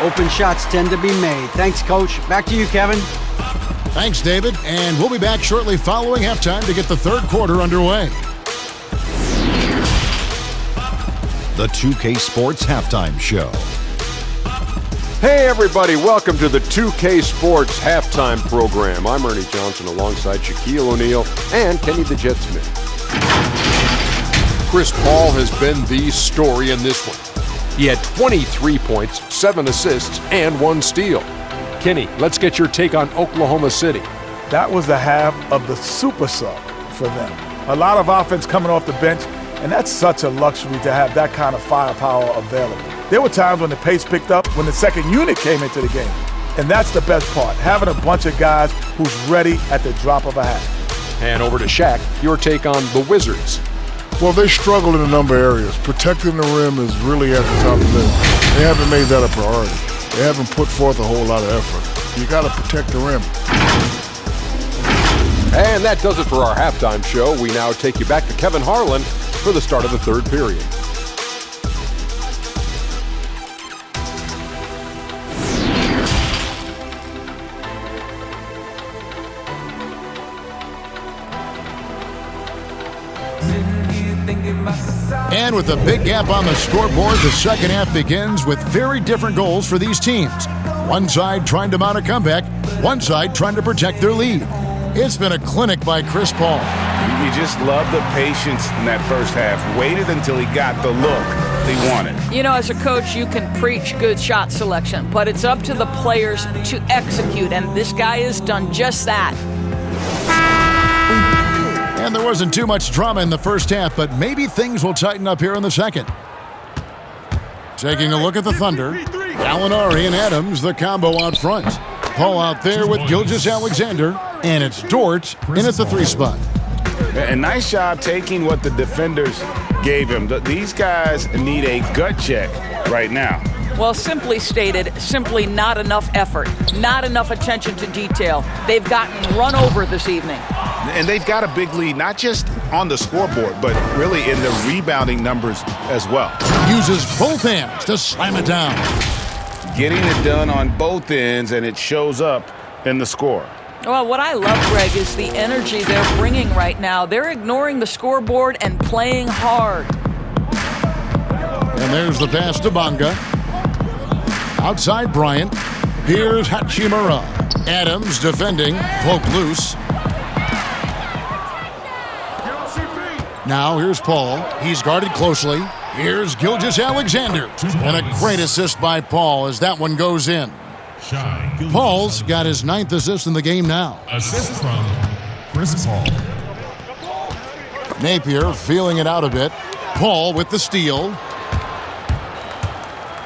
Open shots tend to be made. Thanks, Coach. Back to you, Kevin. Thanks, David. And we'll be back shortly following halftime to get the third quarter underway. The 2K Sports Halftime Show. Hey everybody, welcome to the 2K Sports Halftime Program. I'm Ernie Johnson alongside Shaquille O'Neal and Kenny the Jet Smith. Chris Paul has been the story in this one. He had 23 points, 7 assists, and 1 steal. Kenny, let's get your take on Oklahoma City. That was the half of the super sub for them. A lot of offense coming off the bench, and that's such a luxury to have that kind of firepower available. There were times when the pace picked up when the second unit came into the game. And that's the best part, having a bunch of guys who's ready at the drop of a hat. And over to Shaq, your take on the Wizards. Well, they struggle in a number of areas. Protecting the rim is really at the top of the list. They haven't made that a priority. They haven't put forth a whole lot of effort. You got to protect the rim. And that does it for our halftime show. We now take you back to Kevin Harlan for the start of the third period. And with a big gap on the scoreboard, the second half begins with very different goals for these teams. One side trying to mount a comeback, one side trying to protect their lead. It's been a clinic by Chris Paul. You just love the patience in that first half. Waited until he got the look he wanted. You know, as a coach, you can preach good shot selection, but it's up to the players to execute, and this guy has done just that. And there wasn't too much drama in the first half, but maybe things will tighten up here in the second. Taking a look at the Thunder, Gallinari and Adams, the combo out front. Paul out there with Gilgeous-Alexander, and it's Dort in at the 3 spot. A nice job taking what the defenders gave him. These guys need a gut check right now. Well, simply stated, simply not enough effort, not enough attention to detail. They've gotten run over this evening. And they've got a big lead, not just on the scoreboard, but really in the rebounding numbers as well. Uses both hands to slam it down. Getting it done on both ends, and it shows up in the score. Well, what I love, Greg, is the energy they're bringing right now. They're ignoring the scoreboard and playing hard. And there's the pass to Bonga. Outside Bryant. Here's Hachimura. Adams defending. Poke loose. Now here's Paul. He's guarded closely. Here's Gilgeous-Alexander. And a great assist by Paul as that one goes in. Shai. Paul's got his 9th assist in the game now. Assist from Chris Paul. Napier feeling it out a bit. Paul with the steal.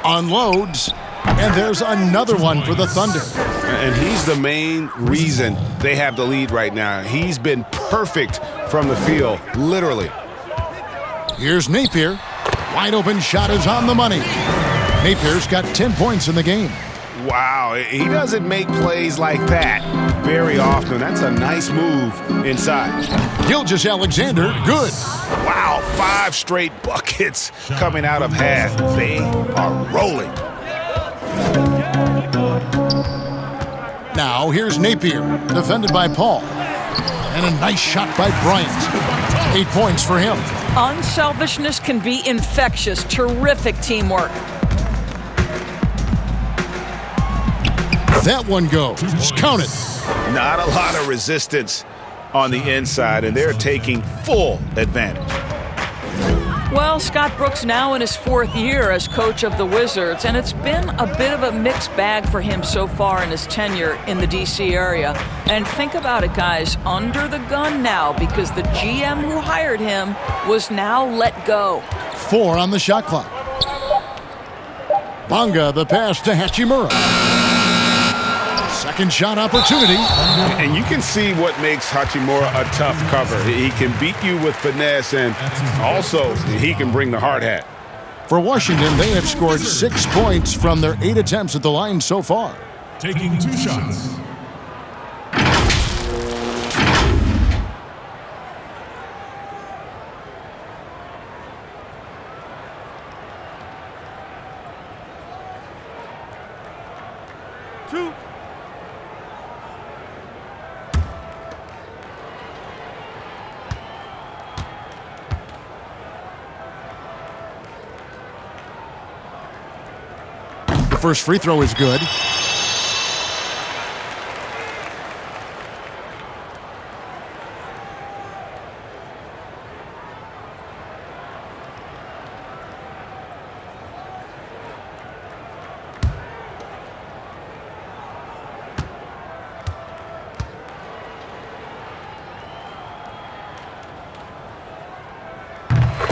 Unloads. And there's another one for the Thunder. And he's the main reason they have the lead right now. He's been perfect from the field, literally. Here's Napier. Wide open shot is on the money. Napier's got 10 points in the game. Wow, he doesn't make plays like that very often. That's a nice move inside. Gilgeous-Alexander, good. Wow, 5 straight buckets coming out of half. They are rolling. Now here's Napier, defended by Paul. And a nice shot by Bryant. 8 points for him. Unselfishness can be infectious. Terrific teamwork. That one goes. Count it. Not a lot of resistance on the inside, and they're taking full advantage. Well, Scott Brooks now in his 4th year as coach of the Wizards, and it's been a bit of a mixed bag for him so far in his tenure in the D.C. area. And think about it, guys, under the gun now because the GM who hired him was now let go. 4 on the shot clock. Bonga, the pass to Hachimura. Second shot opportunity. And you can see what makes Hachimura a tough cover. He can beat you with finesse, and also he can bring the hard hat. For Washington, they have scored 6 points from their 8 attempts at the line so far. Taking 2 shots. The first free throw is good.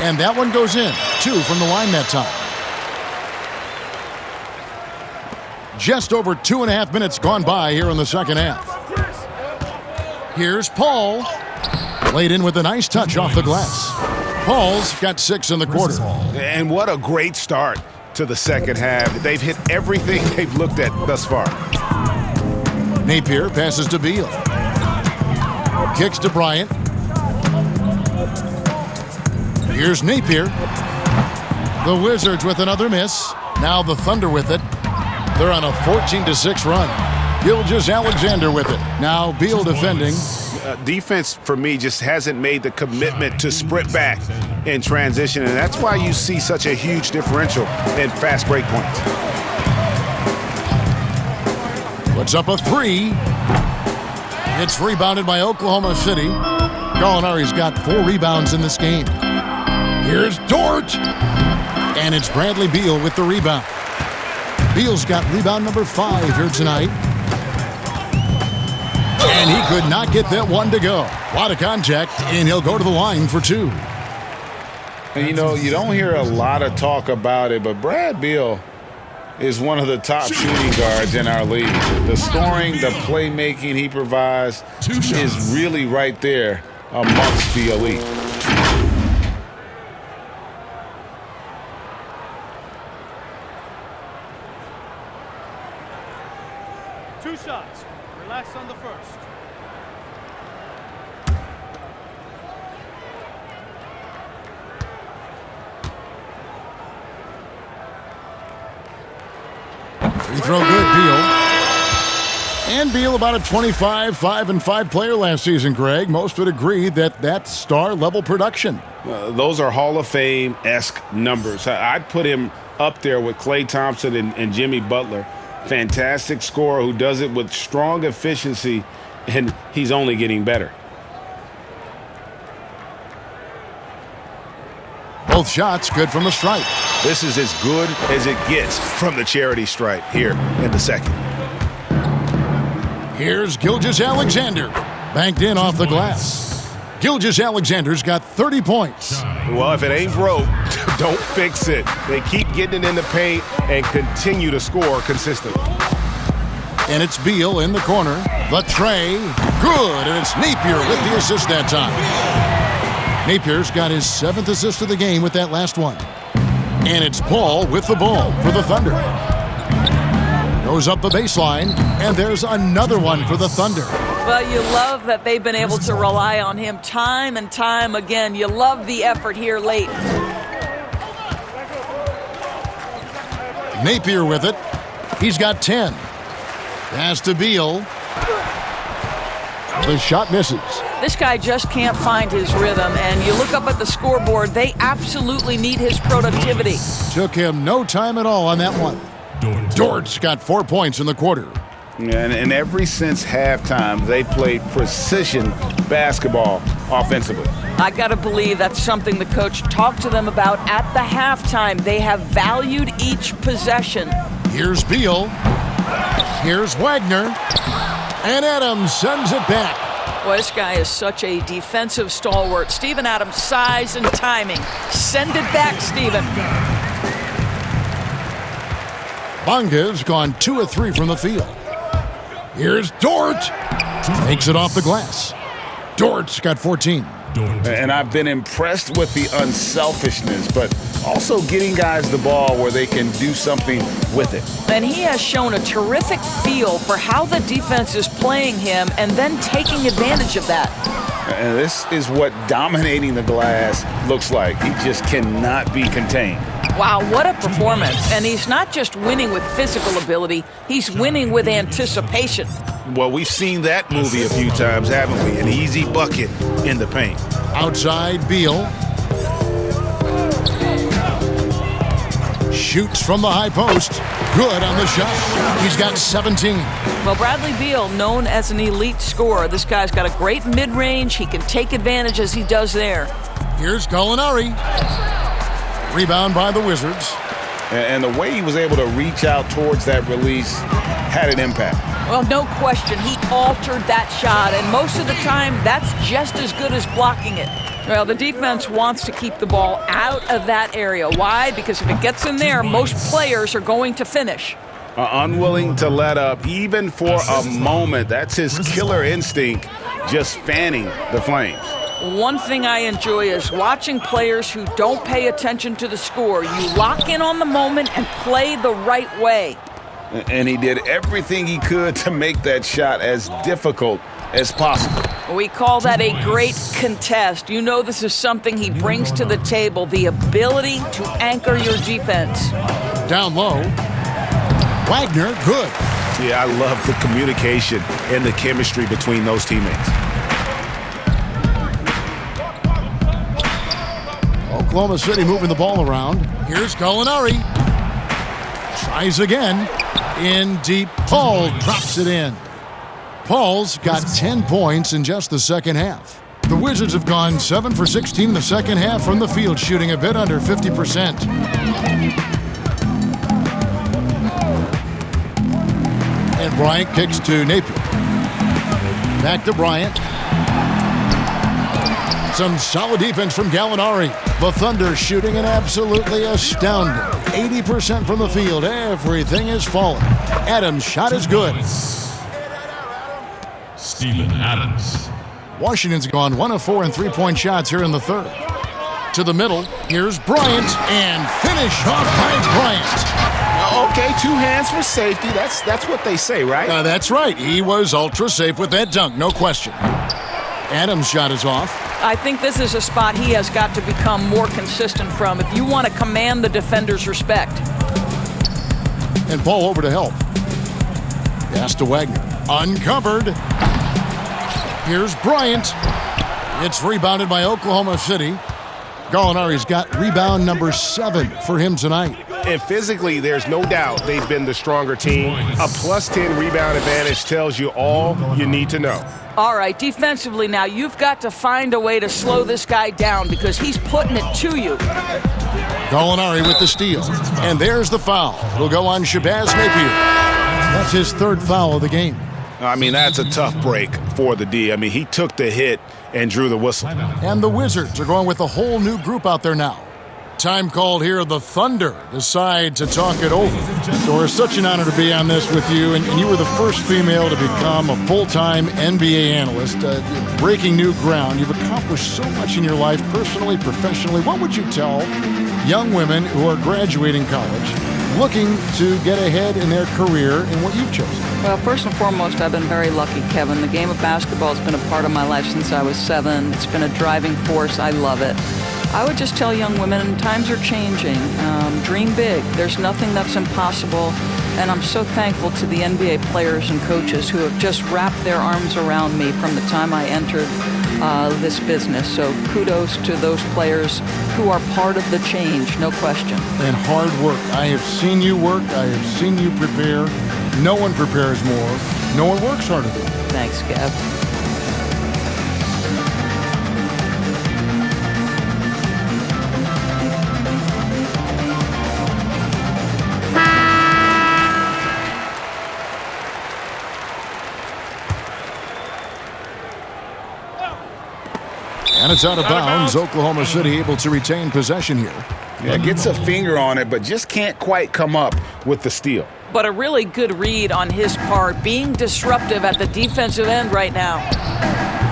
And that one goes in. 2 from the line that time. Just over 2.5 minutes gone by here in the second half. Here's Paul. Laid in with a nice touch off the glass. Paul's got 6 in the quarter. And what a great start to the second half. They've hit everything they've looked at thus far. Napier passes to Beal. Kicks to Bryant. Here's Napier. The Wizards with another miss. Now the Thunder with it. They're on a 14-6 run. Gilgeous-Alexander with it. Now Beal defending. Defense, for me, just hasn't made the commitment to sprint back in transition, and that's why you see such a huge differential in fast break points. Puts up a 3. It's rebounded by Oklahoma City. Gallinari's got 4 rebounds in this game. Here's Dort. And it's Bradley Beal with the rebound. Beal's got rebound number 5 here tonight. And he could not get that one to go. A lot of contact, and he'll go to the line for 2. And you know, you don't hear a lot of talk about it, but Brad Beal is one of the top shooting guards in our league. The scoring, the playmaking he provides is really right there amongst the elite. Two shots. Relax on the first. Free throw good, Beal. And Beal about a 25-5-5 player last season, Greg. Most would agree that that's star-level production. Those are Hall of Fame-esque numbers. I'd put him up there with Klay Thompson and Jimmy Butler. Fantastic scorer who does it with strong efficiency, and he's only getting better. Both shots good from the stripe. This is as good as it gets from the charity stripe here in the second. Here's Gilgeous-Alexander. Banked in off the glass. Gilgeous-Alexander's got 30 points. Well, if it ain't broke, don't fix it. They keep getting it in the paint and continue to score consistently. And it's Beal in the corner. The tray. Good. And it's Napier with the assist that time. Napier's got his 7th assist of the game with that last one. And it's Paul with the ball for the Thunder. Goes up the baseline, and there's another one for the Thunder. Well, you love that they've been able to rely on him time and time again. You love the effort here late. Napier with it. He's got 10. Pass to Beal. The shot misses. This guy just can't find his rhythm, and you look up at the scoreboard, they absolutely need his productivity. Took him no time at all on that one. Dort's got 4 points in the quarter. Yeah, and ever since halftime, they played precision basketball offensively. I got to believe that's something the coach talked to them about at the halftime. They have valued each possession. Here's Beal. Here's Wagner. And Adams sends it back. Boy, this guy is such a defensive stalwart. Steven Adams' size and timing. Send it back, Steven. Bonga's gone 2 of 3 from the field. Here's Dort. Takes it off the glass. Dort's got 14. And I've been impressed with the unselfishness, but also getting guys the ball where they can do something with it. And he has shown a terrific feel for how the defense is playing him and then taking advantage of that. And this is what dominating the glass looks like. He just cannot be contained. Wow, what a performance. And he's not just winning with physical ability, he's winning with anticipation. Well, we've seen that movie a few times, haven't we? An easy bucket in the paint. Outside, Beal. Shoots from the high post. Good on the shot. He's got 17. Well, Bradley Beal, known as an elite scorer. This guy's got a great mid-range. He can take advantage as he does there. Here's Gallinari. Rebound by the Wizards. And the way he was able to reach out towards that release had an impact. Well, no question. He altered that shot, and most of the time, that's just as good as blocking it. Well, the defense wants to keep the ball out of that area. Why? Because if it gets in there, most players are going to finish. Unwilling to let up, even for a moment. That's his killer instinct, just fanning the flames. One thing I enjoy is watching players who don't pay attention to the score. You lock in on the moment and play the right way. And he did everything he could to make that shot as difficult as possible. We call that a great contest. You know this is something he brings to the table, the ability to anchor your defense. Down low. Wagner, good. Yeah, I love the communication and the chemistry between those teammates. Oklahoma City moving the ball around. Here's Gallinari. Tries again. In deep. Paul drops it in. Paul's got 10 points in just the second half. The Wizards have gone 7 for 16 in the second half from the field, shooting a bit under 50%. And Bryant kicks to Napier. Back to Bryant. Some solid defense from Gallinari. The Thunder shooting an absolutely astounding 80% from the field. Everything is falling. Adams' shot is good. Steven Adams. Washington's gone 1 of 4 in three-point shots here in the third. To the middle, here's Bryant, and finish off by Bryant. Okay, 2 hands for safety. That's what they say, right? That's right. He was ultra safe with that dunk, no question. Adams' shot is off. I think this is a spot he has got to become more consistent from if you want to command the defender's respect. And Paul over to help. Pass to Wagner. Uncovered. Here's Bryant. It's rebounded by Oklahoma City. Gallinari's got rebound number 7 for him tonight. And physically, there's no doubt they've been the stronger team. A plus 10 rebound advantage tells you all you need to know. All right, defensively now, you've got to find a way to slow this guy down because he's putting it to you. Gallinari with the steal. And there's the foul. It'll go on Shabazz Napier. That's his 3rd foul of the game. I mean, that's a tough break for the D. I mean, he took the hit and drew the whistle. And the Wizards are going with a whole new group out there now. Time called here. The Thunder decide to talk it over. So it's such an honor to be on this with you. And you were the first female to become a full-time NBA analyst, breaking new ground. You've accomplished so much in your life, personally, professionally. What would you tell young women who are graduating college, looking to get ahead in their career in what you've chosen? Well, first and foremost, I've been very lucky, Kevin. The game of basketball has been a part of my life since I was 7. It's been a driving force. I love it. I would just tell young women, times are changing. Dream big. There's nothing that's impossible. And I'm so thankful to the NBA players and coaches who have just wrapped their arms around me from the time I entered this business. So kudos to those players who are part of the change, no question. And hard work. I have seen you work. I have seen you prepare. No one prepares more. No one works harder than you. Thanks, Kev. And it's out of bounds. Oklahoma City able to retain possession here. Yeah, gets a finger on it, but just can't quite come up with the steal. But a really good read on his part, being disruptive at the defensive end right now.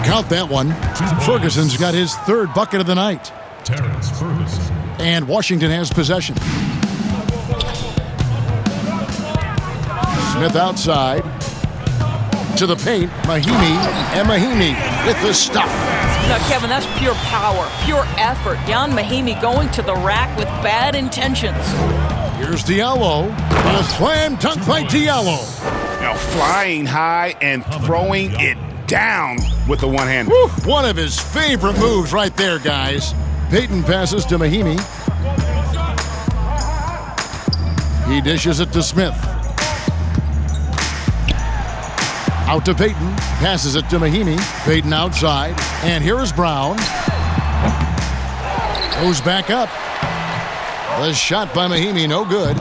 Count that one. Ferguson's got his 3rd bucket of the night. Terrence Ferguson. And Washington has possession. Smith outside. To the paint. Mahimi. And Mahimi with the stuff. Now, Kevin, that's pure power, pure effort. Jan Mahimi going to the rack with bad intentions. Here's Diallo. A slam dunk by Diallo. Now flying high and throwing it down with the one hand. One of his favorite moves right there, guys. Payton passes to Mahimi. He dishes it to Smith. Out to Payton. Passes it to Mahimi. Payton outside. And here is Brown. Goes back up. The shot by Mahimi, no good.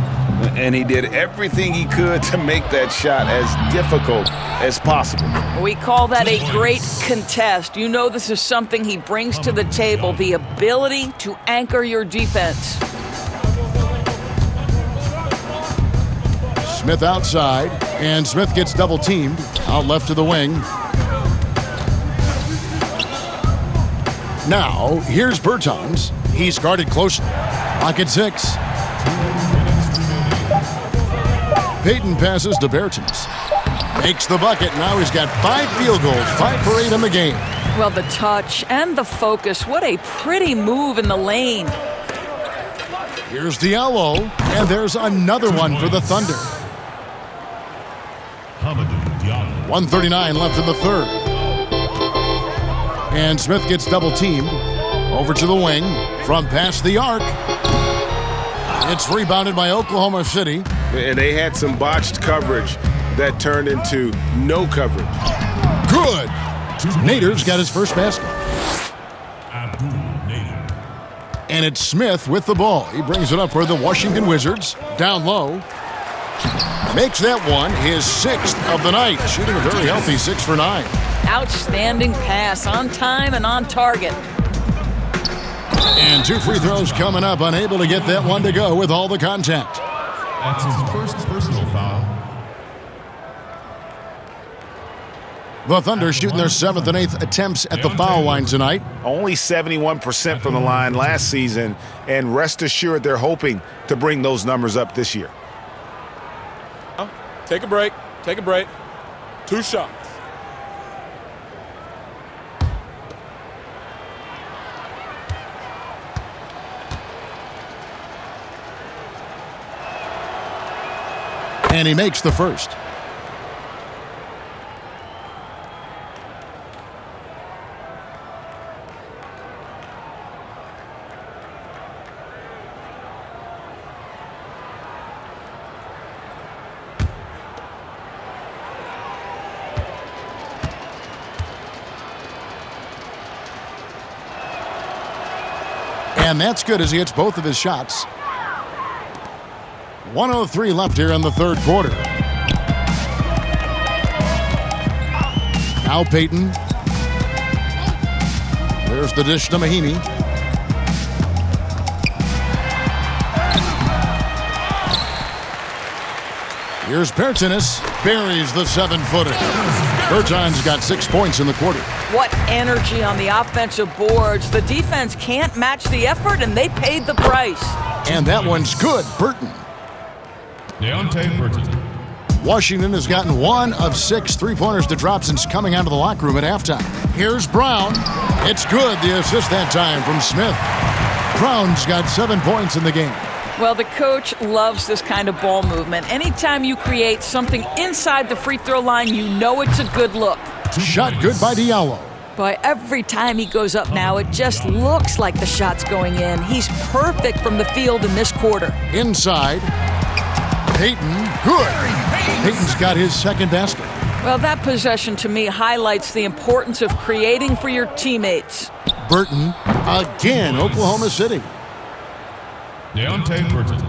And he did everything he could to make that shot as difficult as possible. We call that a great contest. You know this is something he brings to the table, the ability to anchor your defense. Smith outside, and Smith gets double-teamed. Out left to the wing. Now, here's Bertans. He's guarded closely. Pocket 6. Payton passes to Bertans. Makes the bucket. Now he's got 5 field goals, 5 for 8 in the game. Well, the touch and the focus. What a pretty move in the lane. Here's Diallo, and there's another one for the Thunder. 1:39 left in the third. And Smith gets double-teamed. Over to the wing. From past the arc. It's rebounded by Oklahoma City. And they had some botched coverage that turned into no coverage. Good. Nader's got his first basket. And it's Smith with the ball. He brings it up for the Washington Wizards. Down low. Makes that one his 6th of the night. Shooting a very healthy 6 for 9. Outstanding pass, on time and on target. And 2 free throws coming up. Unable to get that one to go with all the contact. That's his first personal foul. The Thunder shooting their 7th and 8th attempts at the foul line tonight. Only 71% from the line last season, and rest assured they're hoping to bring those numbers up this year. Take a break. Take a break. 2 shots. And he makes the first. And that's good as he hits both of his shots. 1:03 left here in the third quarter. Now Payton. There's the dish to Mahimi. Here's Bertans. Buries the 7-footer. Bertans got 6 points in the quarter. What energy on the offensive boards. The defense can't match the effort, and they paid the price. And that one's good. Burton. Washington has gotten 1 of 6 3-pointers to drop since coming out of the locker room at halftime. Here's Brown. It's good. The assist that time from Smith. Brown's got 7 points in the game. Well, the coach loves this kind of ball movement. Anytime you create something inside the free throw line, you know it's a good look. Shot good by Diallo. Boy, every time he goes up now, it just looks like the shot's going in. He's perfect from the field in this quarter. Inside. Payton, good. Payton's got his 2nd basket. Well, that possession to me highlights the importance of creating for your teammates. Burton, again, Oklahoma City. Deontay Burton.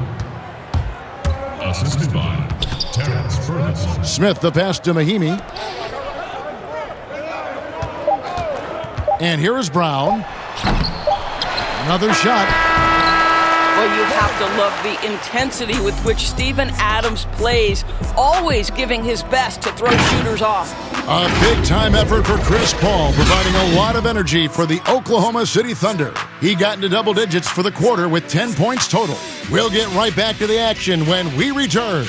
Assisted by Terrence Ferguson. Smith, the pass to Mahimi. And here is Brown. Another shot. Well, you have to love the intensity with which Steven Adams plays, always giving his best to throw shooters off. A big-time effort for Chris Paul, providing a lot of energy for the Oklahoma City Thunder. He got into double digits for the quarter with 10 points total. We'll get right back to the action when we return.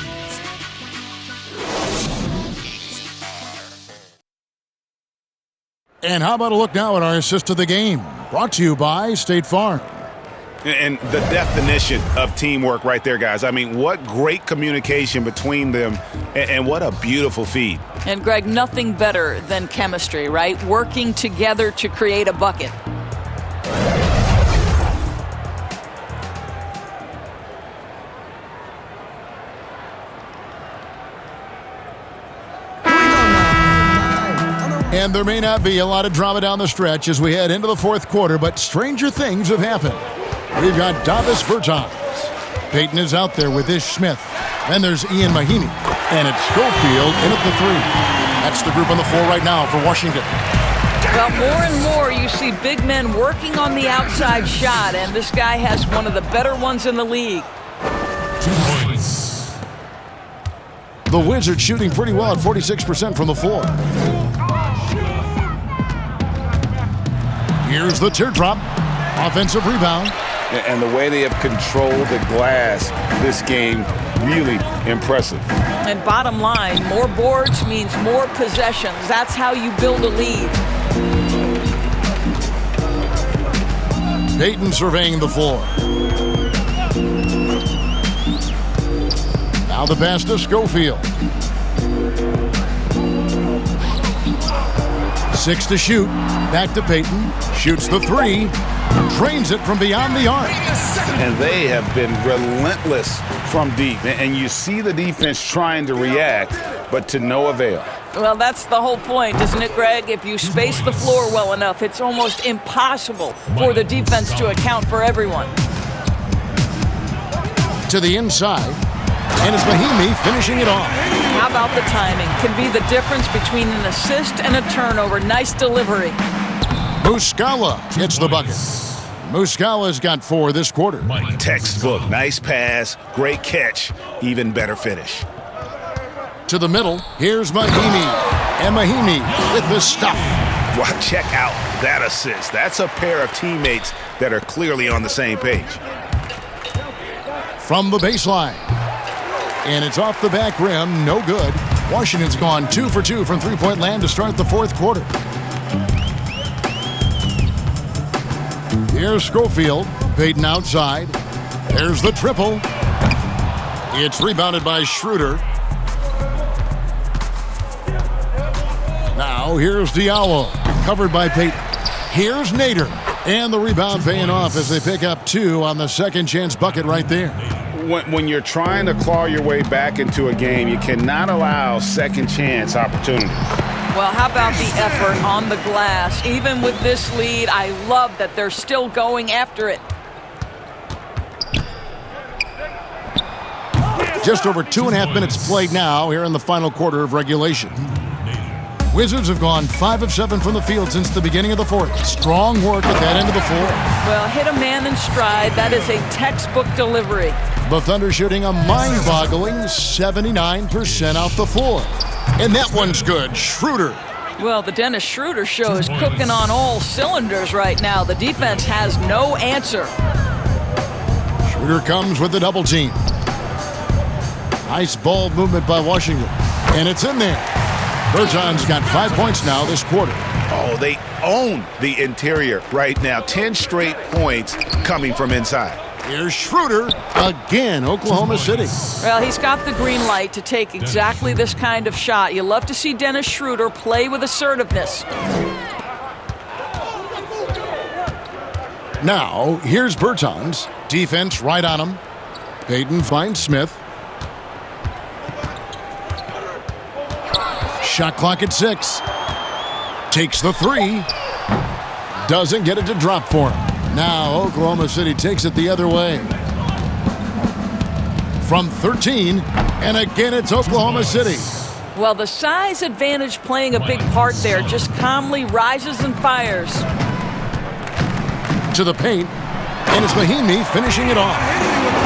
And how about a look now at our assist of the game? Brought to you by State Farm. And the definition of teamwork right there, guys. I mean, what great communication between them, and what a beautiful feed. And, Greg, nothing better than chemistry, right? Working together to create a bucket. And there may not be a lot of drama down the stretch as we head into the fourth quarter, but stranger things have happened. We've got Davis Bertans. Peyton is out there with Ish Smith. Then there's Ian Mahinmi. And it's Schofield in at the 3. That's the group on the floor right now for Washington. Well, more and more you see big men working on the outside shot, and this guy has one of the better ones in the league. 2 points. The Wizards shooting pretty well at 46% from the floor. Here's the teardrop. Offensive rebound. And the way they have controlled the glass this game, really impressive. And bottom line, more boards means more possessions. That's how you build a lead. Peyton surveying the floor. Now the pass to Schofield. 6 to shoot. Back to Peyton. Shoots the 3. Drains it from beyond the arc. And they have been relentless from deep. And you see the defense trying to react, but to no avail. Well, that's the whole point, isn't it, Greg? If you space the floor well enough, it's almost impossible for the defense to account for everyone. To the inside. And it's Mahinmi finishing it off. How about the timing? Can be the difference between an assist and a turnover. Nice delivery. Muscala gets the bucket. Muscala's got 4 this quarter. Textbook. Nice pass. Great catch. Even better finish. To the middle. Here's Mahinmi. And Mahinmi with the stuff. Wow, check out that assist. That's a pair of teammates that are clearly on the same page. From the baseline. And it's off the back rim. No good. Washington's gone 2 for 2 from three-point land to start the fourth quarter. Here's Schofield. Peyton outside. There's the triple. It's rebounded by Schroeder. Now here's Diallo. Covered by Peyton. Here's Nader. And the rebound paying off as they pick up 2 on the second chance bucket right there. When you're trying to claw your way back into a game, you cannot allow second chance opportunities. Well, how about the effort on the glass? Even with this lead, I love that they're still going after it. Just over 2.5 minutes played now here in the final quarter of regulation. Wizards have gone 5 of 7 from the field since the beginning of the fourth. Strong work at that end of the floor. Well, hit a man in stride. That is a textbook delivery. The Thunder shooting a mind-boggling 79% off the floor. And that one's good. Schroeder. Well, the Dennis Schroeder show is cooking on all cylinders right now. The defense has no answer. Schroeder comes with the double team. Nice ball movement by Washington. And it's in there. Bertans got 5 points now this quarter. Oh, they own the interior right now. 10 straight points coming from inside. Here's Schroeder again, Oklahoma City. Well, he's got the green light to take exactly this kind of shot. You love to see Dennis Schroeder play with assertiveness. Now, here's Bertans. Defense right on him. Peyton finds Smith. Shot clock at 6. Takes the 3. Doesn't get it to drop for him. Now Oklahoma City takes it the other way. From 13, and again it's Oklahoma City. Well, the size advantage playing a big part there. Just calmly rises and fires. To the paint, and it's Mahinmi finishing it off.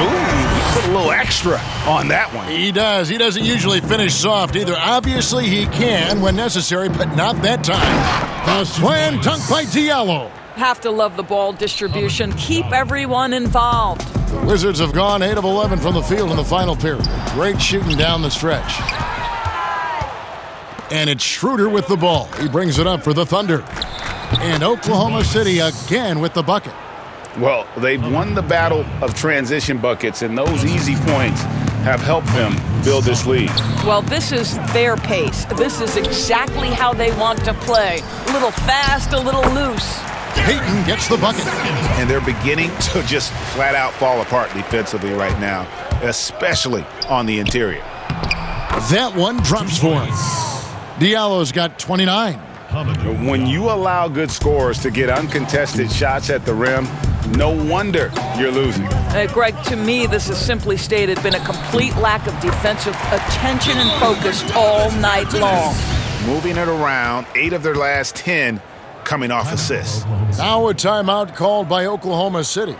Ooh, put a little extra on that one. He does. He doesn't usually finish soft either. Obviously he can when necessary, but not that time. The slam dunk by Diallo. Have to love the ball distribution. Keep everyone involved. The Wizards have gone 8 of 11 from the field in the final period. Great shooting down the stretch. And it's Schroeder with the ball. He brings it up for the Thunder. And Oklahoma City again with the bucket. Well, they've won the battle of transition buckets, and those easy points have helped them build this lead. Well, this is their pace. This is exactly how they want to play. A little fast, a little loose. Peyton gets the bucket. And they're beginning to just flat out fall apart defensively right now, especially on the interior. That one drops for him. Diallo's got 29. When you allow good scorers to get uncontested shots at the rim, no wonder you're losing. Greg, to me, this has simply stated been a complete lack of defensive attention and focus all night long. Moving it around, 8 of their last 10 coming off assists. Now a timeout called by Oklahoma City.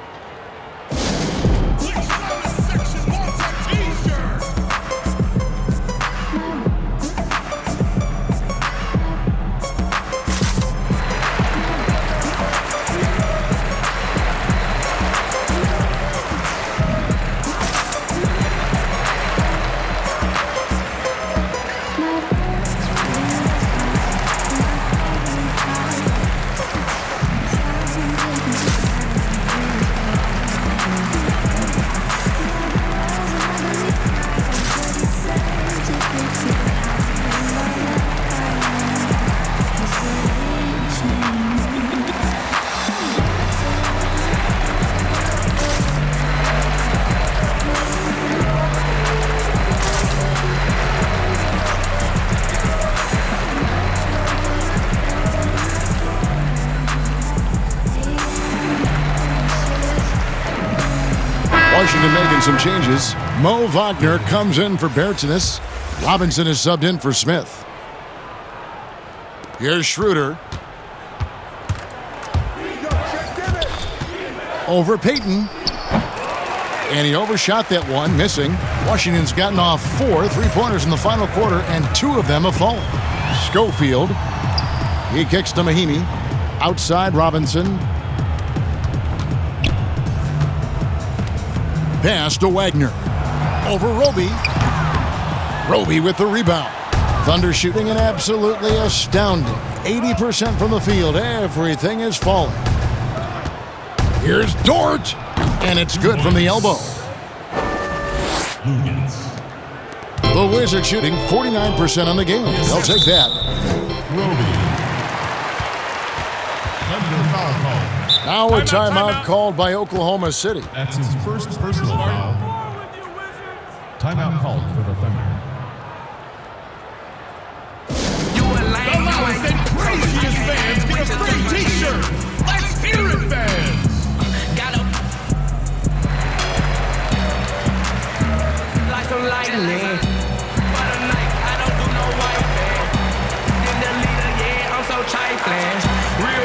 Washington making some changes. Mo Wagner comes in for Bertines. Robinson is subbed in for Smith. Here's Schroeder. Over Payton. And he overshot that one, missing. Washington's gotten off 4 3-pointers in the final quarter, and 2 of them have fallen. Schofield. He kicks to Mahimi. Outside Robinson. Pass to Wagner. Over Roby. Roby with the rebound. Thunder shooting an absolutely astounding 80% from the field. Everything is falling. Here's Dort. And it's good from the elbow. The Wizards shooting 49% on the game. They'll take that. Now a timeout called by Oklahoma City. That's his first personal foul. Timeout called for the Thunder. The loudest and craziest fans get a free t-shirt. Let's hear it, fans. Like some lightning. But a night, I don't do no white man. Then the leader, yeah, I'm so trifling. Real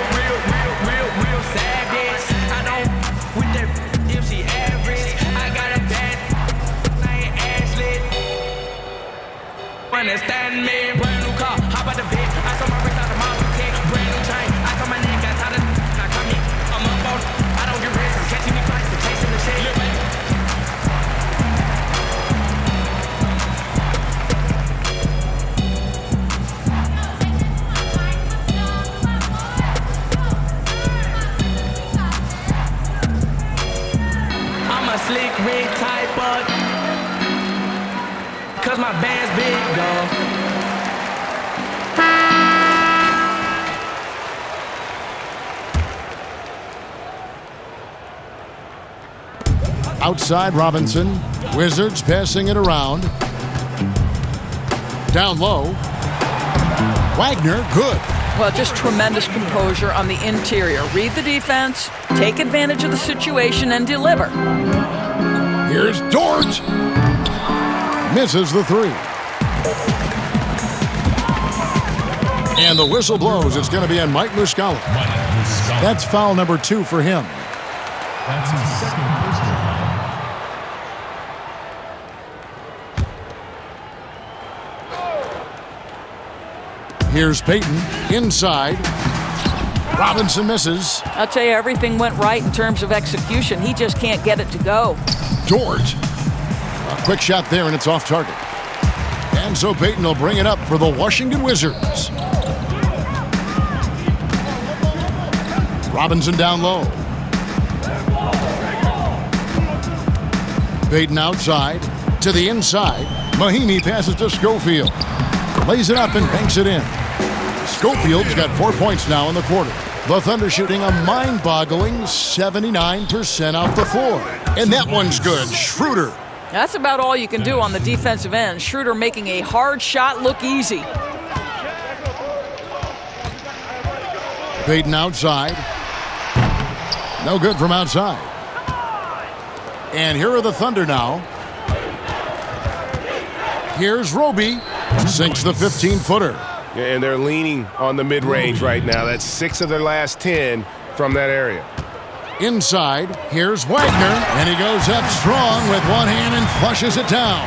savage. I don't with that if she average. I got a bad name, Ashley. Understand me? Brand new car, hop out the bed. I saw my wrist out the Model 10. Brand new chain. I saw my neck, got tired of I come in. I'm up on. I don't get rest. I'm catching me flights, the chase in the shade. Slick rig type up, cause my band's big, though. Outside Robinson. Wizards passing it around. Down low. Wagner, good. Well, just tremendous composure on the interior. Read the defense, take advantage of the situation, and deliver. Here's Dort. Misses the 3. And the whistle blows. It's going to be on Mike Muscala. That's foul number 2 for him. That's his second personal foul. Here's Payton inside. Robinson misses. I'll tell you, everything went right in terms of execution. He just can't get it to go. Dort. A quick shot there, and it's off target. And so Payton will bring it up for the Washington Wizards. Robinson down low. Payton outside. To the inside. Mahimi passes to Schofield. Lays it up and banks it in. Schofield's got 4 points now in the quarter. The Thunder shooting a mind-boggling 79% off the floor. And that one's good. Schroeder. That's about all you can do on the defensive end. Schroeder making a hard shot look easy. Payton outside. No good from outside. And here are the Thunder now. Here's Roby. Sinks the 15-footer. And they're leaning on the mid-range right now. That's 6 of their last 10 from that area. Inside, here's Wagner. And he goes up strong with one hand and flushes it down.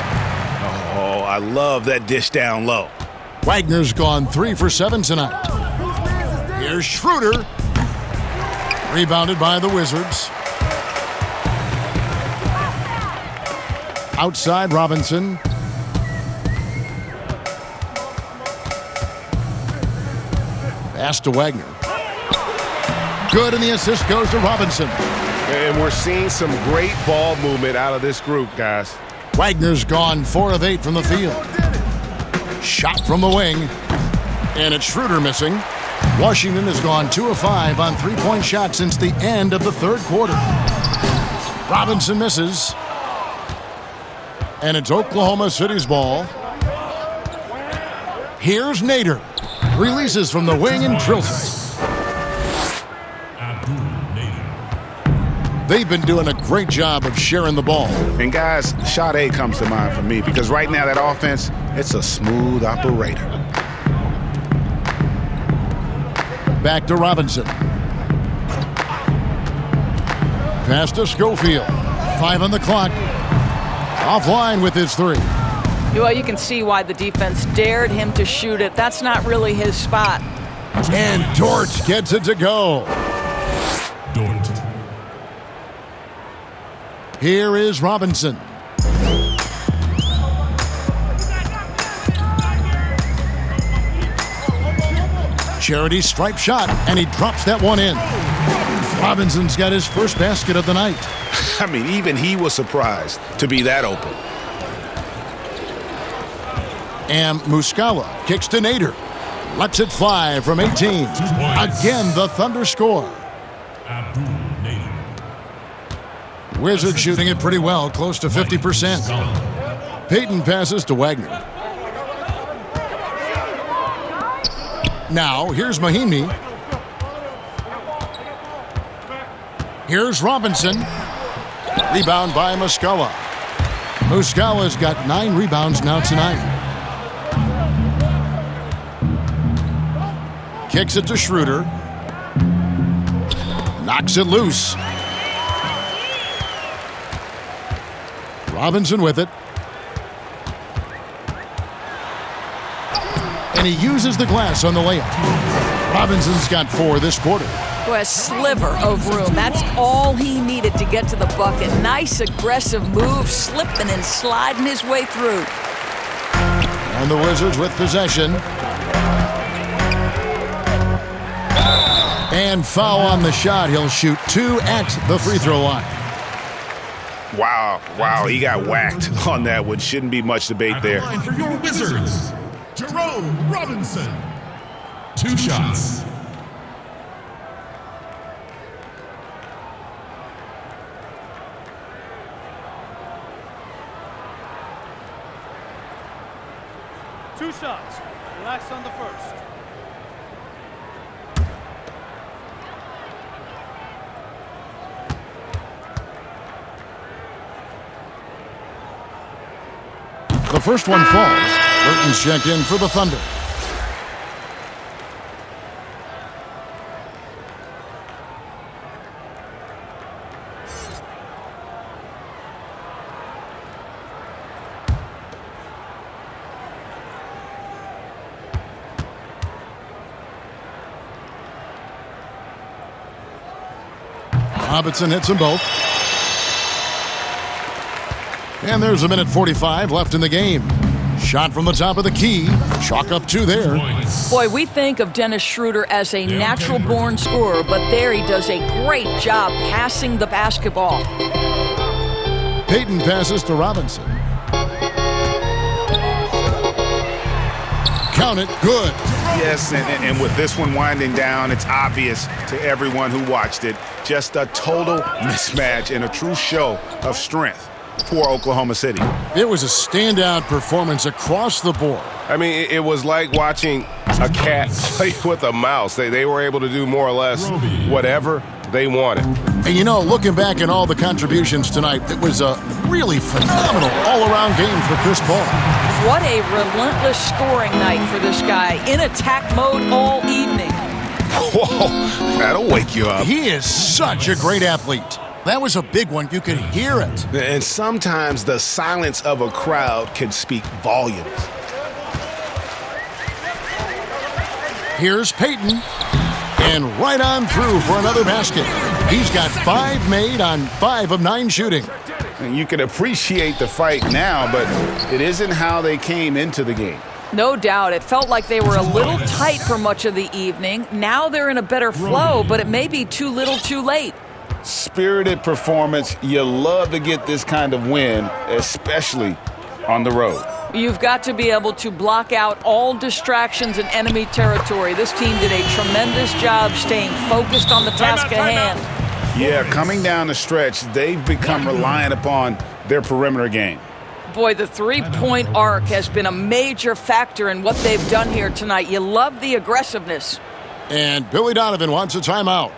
Oh, I love that dish down low. Wagner's gone 3 for 7 tonight. Here's Schroeder. Rebounded by the Wizards. Outside, Robinson. Pass to Wagner. Good, and the assist goes to Robinson. And we're seeing some great ball movement out of this group, guys. Wagner's gone 4 of 8 from the field. Shot from the wing. And it's Schroeder missing. Washington has gone 2 of 5 on 3-point shots since the end of the third quarter. Robinson misses. And it's Oklahoma City's ball. Here's Nader. Releases from the wing and drills it. They've been doing a great job of sharing the ball. And guys, shot A comes to mind for me because right now that offense, it's a smooth operator. Back to Robinson. Pass to Schofield. 5 on the clock. Offline with his 3. Well, you can see why the defense dared him to shoot it. That's not really his spot. And Dort gets it to go. Dort. Here is Robinson. Charity stripe shot, and he drops that one in. Robinson's got his first basket of the night. I mean, even he was surprised to be that open. And Muscala kicks to Nader. Lets it fly from 18. Again, the Thunder score. Wizards shooting it pretty well, close to 50%. Payton passes to Wagner. Now, here's Mahinmi. Here's Robinson. Rebound by Muscala. Muscala's got 9 rebounds now tonight. Kicks it to Schroeder. Knocks it loose. Robinson with it. And he uses the glass on the layup. Robinson's got 4 this quarter. Boy, a sliver of room. That's all he needed to get to the bucket. Nice aggressive move, slipping and sliding his way through. And the Wizards with possession. And foul on the shot. He'll shoot 2 at the free throw line. Wow, he got whacked on that one. Shouldn't be much debate there. Line for your Wizards, Jerome Robinson. 2 shots. Two shots. Relax on the first. The first one falls. Burton's checked in for the Thunder. Robinson hits them both. And there's a minute 45 left in the game. Shot from the top of the key. Chalk up 2 there. Boy, we think of Dennis Schroeder as a natural-born scorer, but there he does a great job passing the basketball. Payton passes to Robinson. Count it, good. Yes, and with this one winding down, it's obvious to everyone who watched it. Just a total mismatch and a true show of strength for Oklahoma City. It was a standout performance across the board. I mean, it was like watching a cat play with a mouse. They were able to do more or less whatever they wanted. And you know, looking back at all the contributions tonight, it was a really phenomenal all-around game for Chris Paul. What a relentless scoring night for this guy. In attack mode all evening. Whoa, that'll wake you up. He is such a great athlete. That was a big one. You could hear it. And sometimes the silence of a crowd can speak volumes. Here's Peyton. And right on through for another basket. He's got 5 made on 5 of 9 shooting. And you can appreciate the fight now, but it isn't how they came into the game. No doubt. It felt like they were a little tight for much of the evening. Now they're in a better flow, but it may be too little too late. Spirited performance. You love to get this kind of win, especially on the road. You've got to be able to block out all distractions in enemy territory. This team did a tremendous job staying focused on the task at hand. Yeah, coming down the stretch, they've become reliant upon their perimeter game. Boy, the three-point arc has been a major factor in what they've done here tonight. You love the aggressiveness. And Billy Donovan wants a timeout.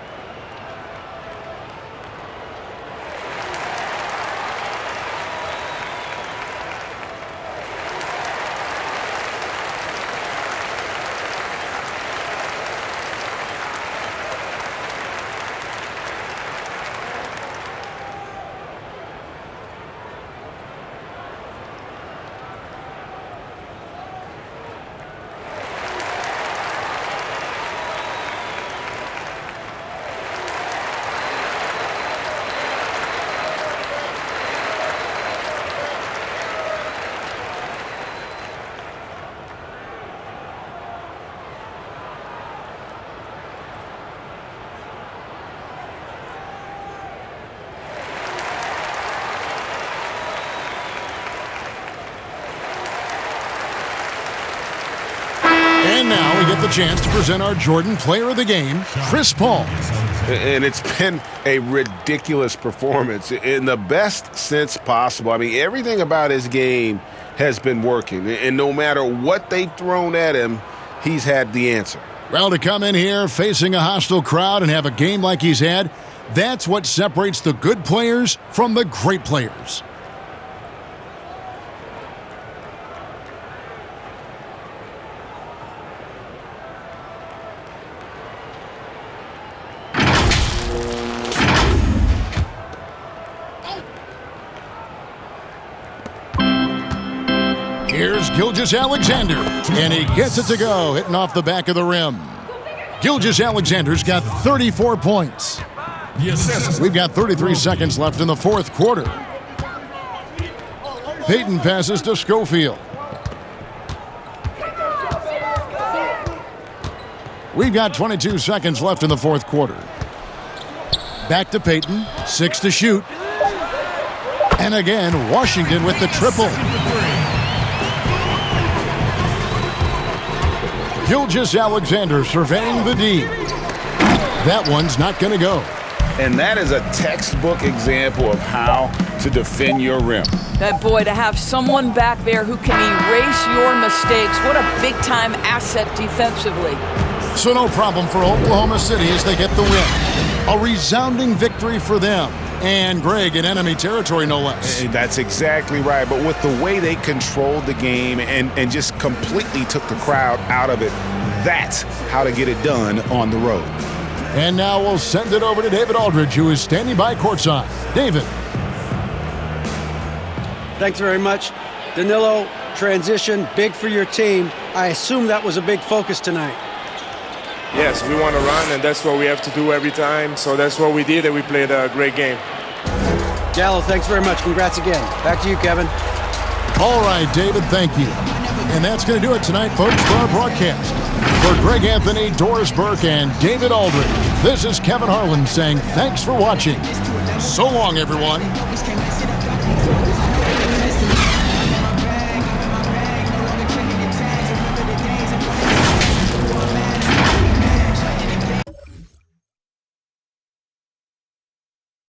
And now we get the chance to present our Jordan Player of the Game, Chris Paul. And it's been a ridiculous performance in the best sense possible. I mean, everything about his game has been working. And no matter what they've thrown at him, he's had the answer. Well, to come in here facing a hostile crowd and have a game like he's had, that's what separates the good players from the great players. Here's Gilgeous-Alexander, and he gets it to go, hitting off the back of the rim. Gilgeous-Alexander's got 34 points. We've got 33 seconds left in the fourth quarter. Peyton passes to Schofield. We've got 22 seconds left in the fourth quarter. Back to Peyton, 6 to shoot. And again, Washington with the triple. Gilgeous-Alexander surveying the D. That one's not going to go. And that is a textbook example of how to defend your rim. That boy, to have someone back there who can erase your mistakes, what a big-time asset defensively. So no problem for Oklahoma City as they get the win. A resounding victory for them. And Greg in enemy territory, no less. That's exactly right. But with the way they controlled the game and just completely took the crowd out of it, that's how to get it done on the road. And now we'll send it over to David Aldridge, who is standing by courtside. David. Thanks very much. Danilo, transition, big for your team. I assume that was a big focus tonight. Yes, we want to run, and that's what we have to do every time. So that's what we did, and we played a great game. Gallo, thanks very much. Congrats again. Back to you, Kevin. All right, David, thank you. And that's going to do it tonight, folks, for our broadcast. For Greg Anthony, Doris Burke, and David Aldridge, this is Kevin Harlan saying thanks for watching. So long, everyone.